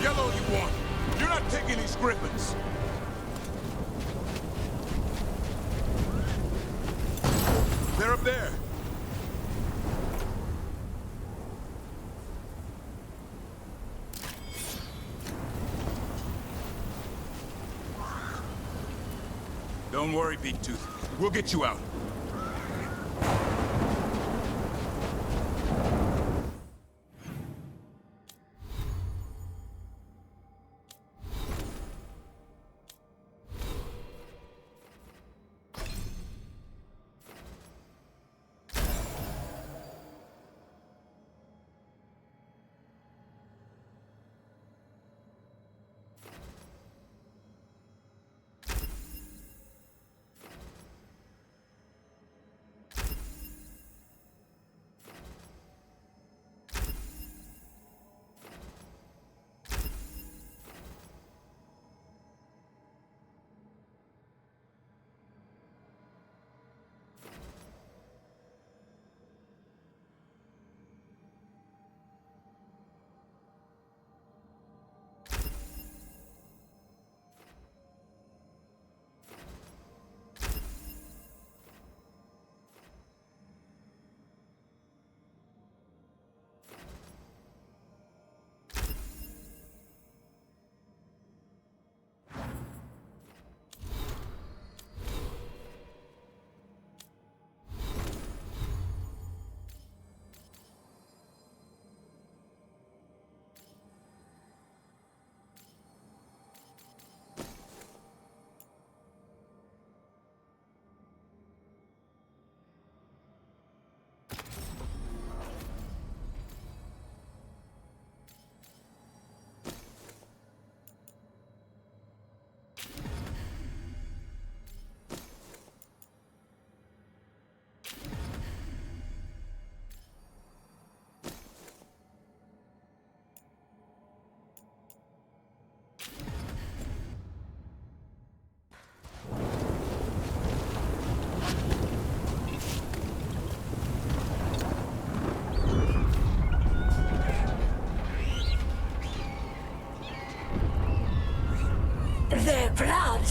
Yellow you want. You're not taking these griffins. They're up there. Don't worry, Big Tooth. We'll get you out.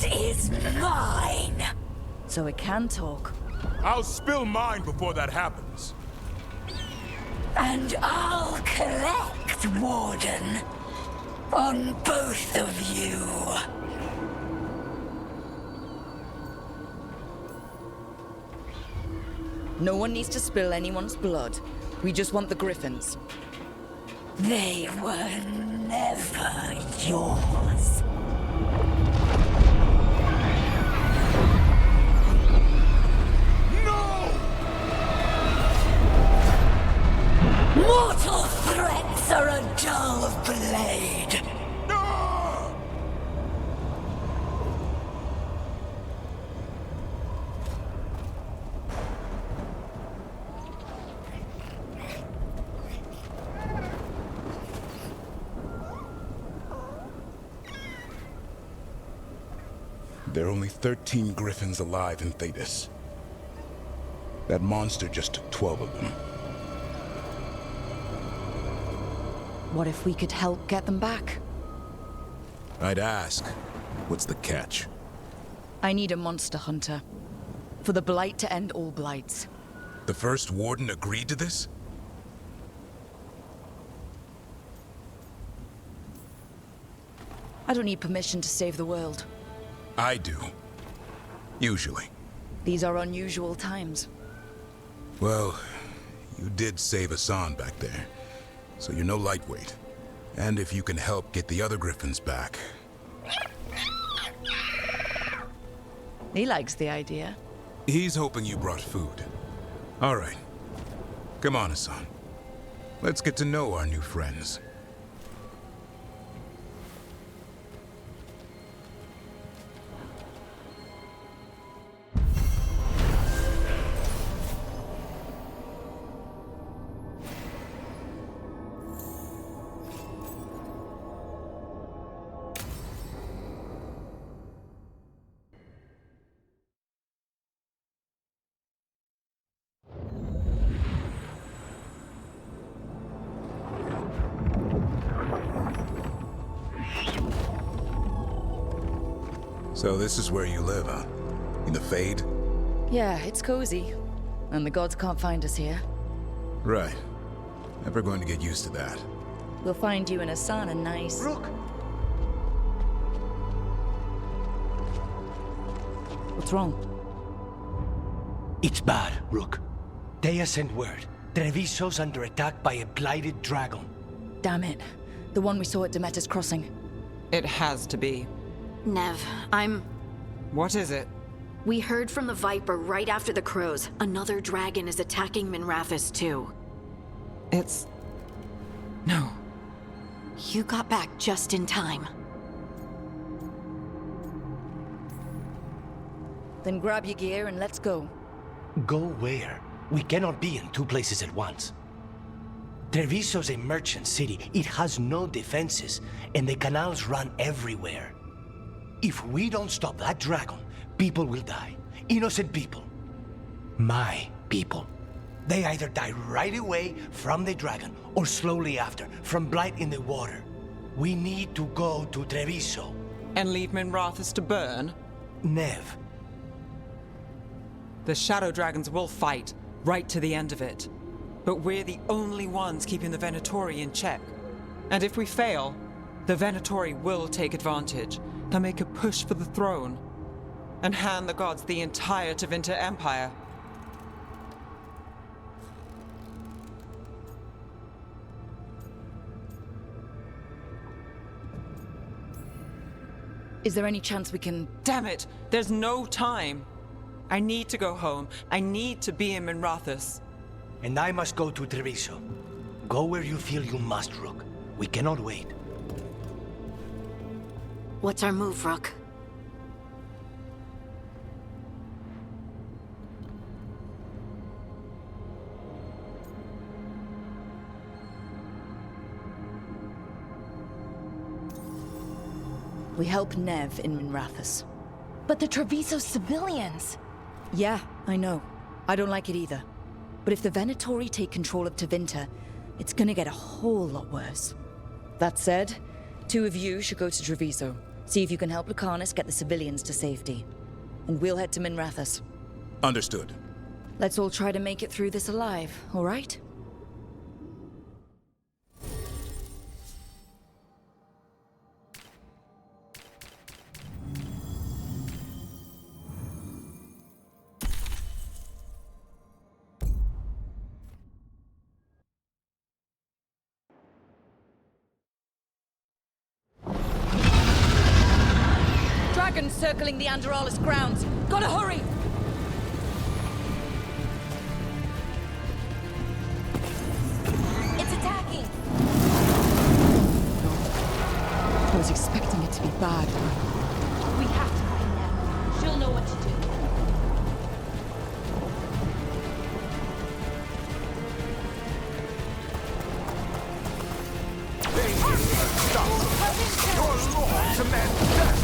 is mine! So it can talk. I'll spill mine before that happens. And I'll collect, Warden. On both of you. No one needs to spill anyone's blood. We just want the griffins. They were never yours. Mortal threats are a dull blade. There are only 13 griffins alive in Thetis. That monster just took 12 of them. What if we could help get them back? I'd ask, what's the catch? I need a monster hunter. For the Blight to end all blights. The first warden agreed to this? I don't need permission to save the world. I do. Usually. These are unusual times. Well, you did save Hassan back there, so you're no lightweight. And if you can help get the other griffins back... He likes the idea. He's hoping you brought food. All right. Come on, Hassan. Let's get to know our new friends. So this is where you live, huh? In the Fade? Yeah, it's cozy. And the gods can't find us here. Right. Never going to get used to that. We'll find you and Hassan a nice... Rook! What's wrong? It's bad, Rook. Dea sent word. Treviso's under attack by a blighted dragon. Damn it. The one we saw at Demeter's Crossing. It has to be. Nev, What is it? We heard from the Viper right after the crows. Another dragon is attacking Minrathous too. No. You got back just in time. Then grab your gear and let's go. Go where? We cannot be in two places at once. Treviso's a merchant city. It has no defenses, and the canals run everywhere. If we don't stop that dragon, people will die. Innocent people. My people. They either die right away from the dragon, or slowly after, from blight in the water. We need to go to Treviso. And leave Minrathous to burn? Nev. The Shadow Dragons will fight, right to the end of it. But we're the only ones keeping the Venatori in check. And if we fail, the Venatori will take advantage. They'll make a push for the throne, and hand the gods the entire Tevinter Empire. Is there any chance we can... Damn it! There's no time! I need to go home. I need to be in Minrathous. And I must go to Treviso. Go where you feel you must, Rook. We cannot wait. What's our move, Rook? We help Nev in Minrathous. But the Treviso civilians... Yeah, I know. I don't like it either. But if the Venatori take control of Tevinter, it's gonna get a whole lot worse. That said, two of you should go to Treviso. See if you can help Lucanus get the civilians to safety. And we'll head to Minrathous. Understood. Let's all try to make it through this alive, all right? Dragons circling the Anderalis grounds. Gotta hurry! It's attacking! I was expecting it to be bad. We have to find them. She'll know what to do. Your law demands death!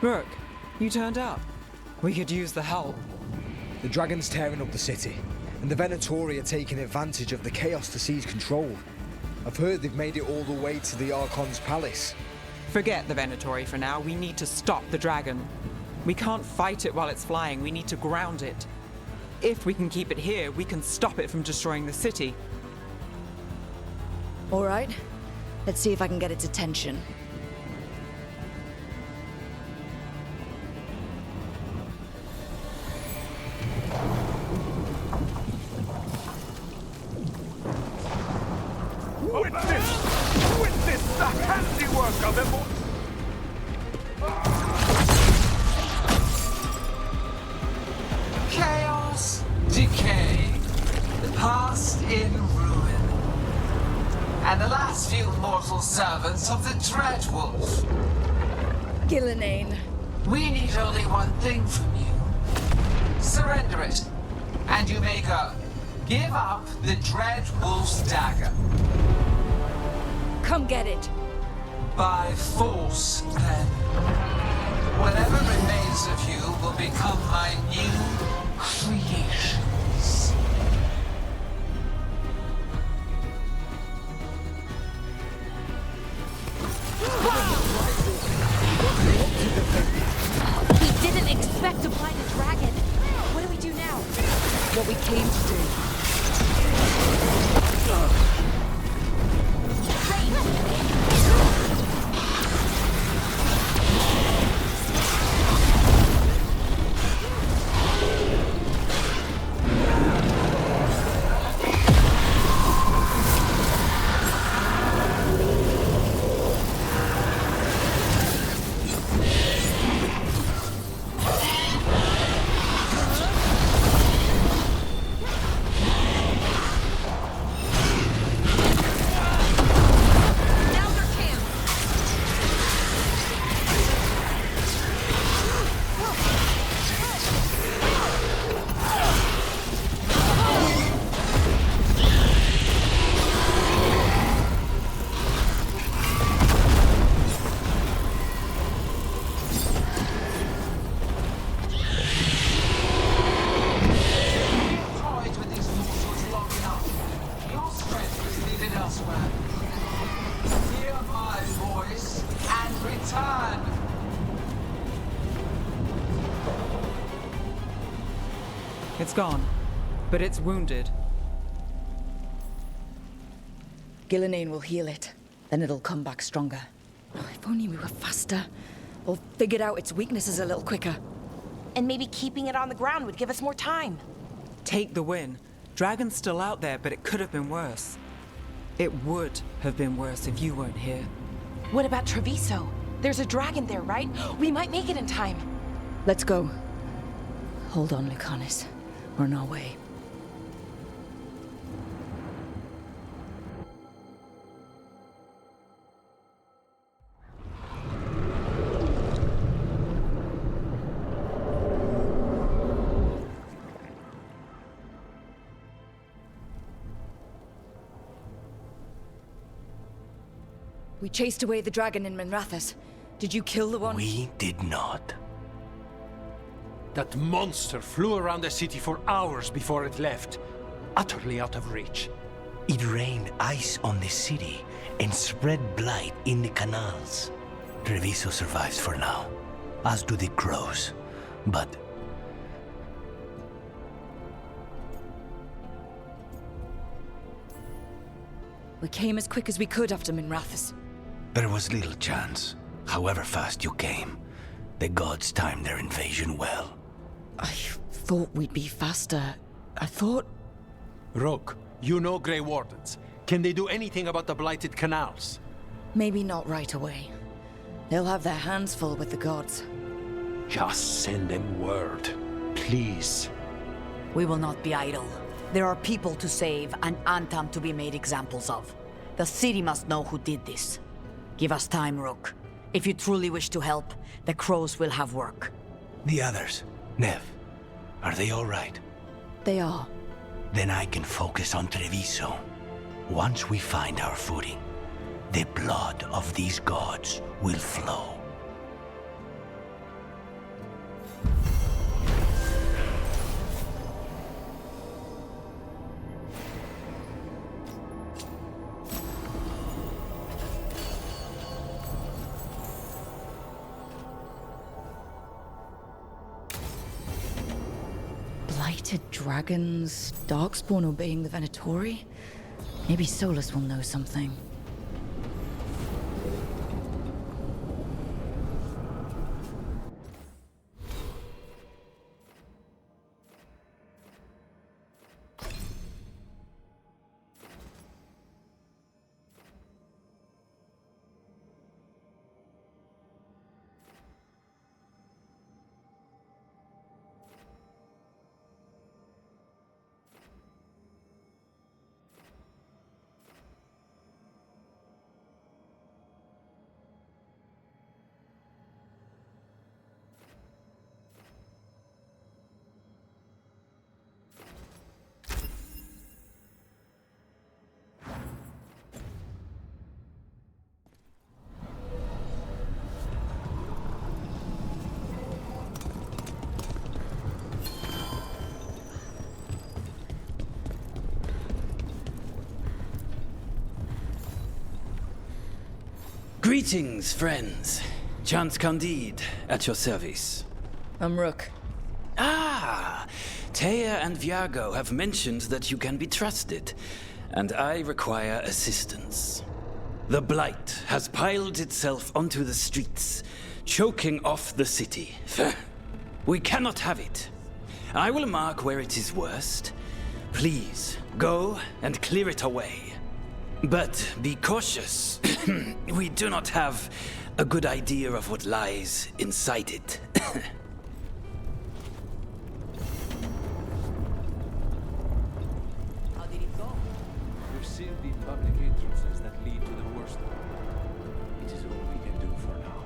Brooke, you turned up. We could use the help. The dragon's tearing up the city, and the Venatori are taking advantage of the chaos to seize control. I've heard they've made it all the way to the Archon's palace. Forget the Venatori for now. We need to stop the dragon. We can't fight it while it's flying. We need to ground it. If we can keep it here, we can stop it from destroying the city. All right. Let's see if I can get its attention. Witness the handiwork of immortal... Chaos, decay, the past in ruin, and the last few mortal servants of the Dreadwolf. Gillenane. We need only one thing from you. Surrender it, and you may go. Give up the Dreadwolf's dagger. Come get it. By force, then. Whatever remains of you will become my new creations. We didn't expect to blind a dragon. What do we do now? What we came to do. It's gone, but it's wounded. Gillenane will heal it. Then it'll come back stronger. Oh, if only we were faster. Or figured out its weaknesses a little quicker. And maybe keeping it on the ground would give us more time. Take the win. Dragon's still out there, but it could have been worse. It would have been worse if you weren't here. What about Treviso? There's a dragon there, right? We might make it in time. Let's go. Hold on, Lucanus. We're on our way. We chased away the dragon in Minrathous. Did you kill the one? We did not. That monster flew around the city for hours before it left, utterly out of reach. It rained ice on the city and spread blight in the canals. Treviso survives for now, as do the crows. But we came as quick as we could after Minrathous. there was little chance. However fast you came, the gods timed their invasion well. I thought we'd be faster. I thought... Rook, you know Grey Wardens. Can they do anything about the blighted canals? Maybe not right away. They'll have their hands full with the gods. Just send them word, please. We will not be idle. There are people to save and Antam to be made examples of. The city must know who did this. Give us time, Rook. If you truly wish to help, the crows will have work. The others, Nev, are they all right? They are. Then I can focus on Treviso. Once we find our footing, the blood of these gods will flow. Blighted dragons, Darkspawn obeying the Venatori? Maybe Solus will know something. Greetings, friends. Chance Candide, at your service. I'm Rook. Ah! Taya and Viago have mentioned that you can be trusted, and I require assistance. The Blight has piled itself onto the streets, choking off the city. We cannot have it. I will mark where it is worst. Please, go and clear it away. But be cautious. We do not have a good idea of what lies inside it. How did it go? We've sealed the public entrances that lead to the worst. It is all we can do for now.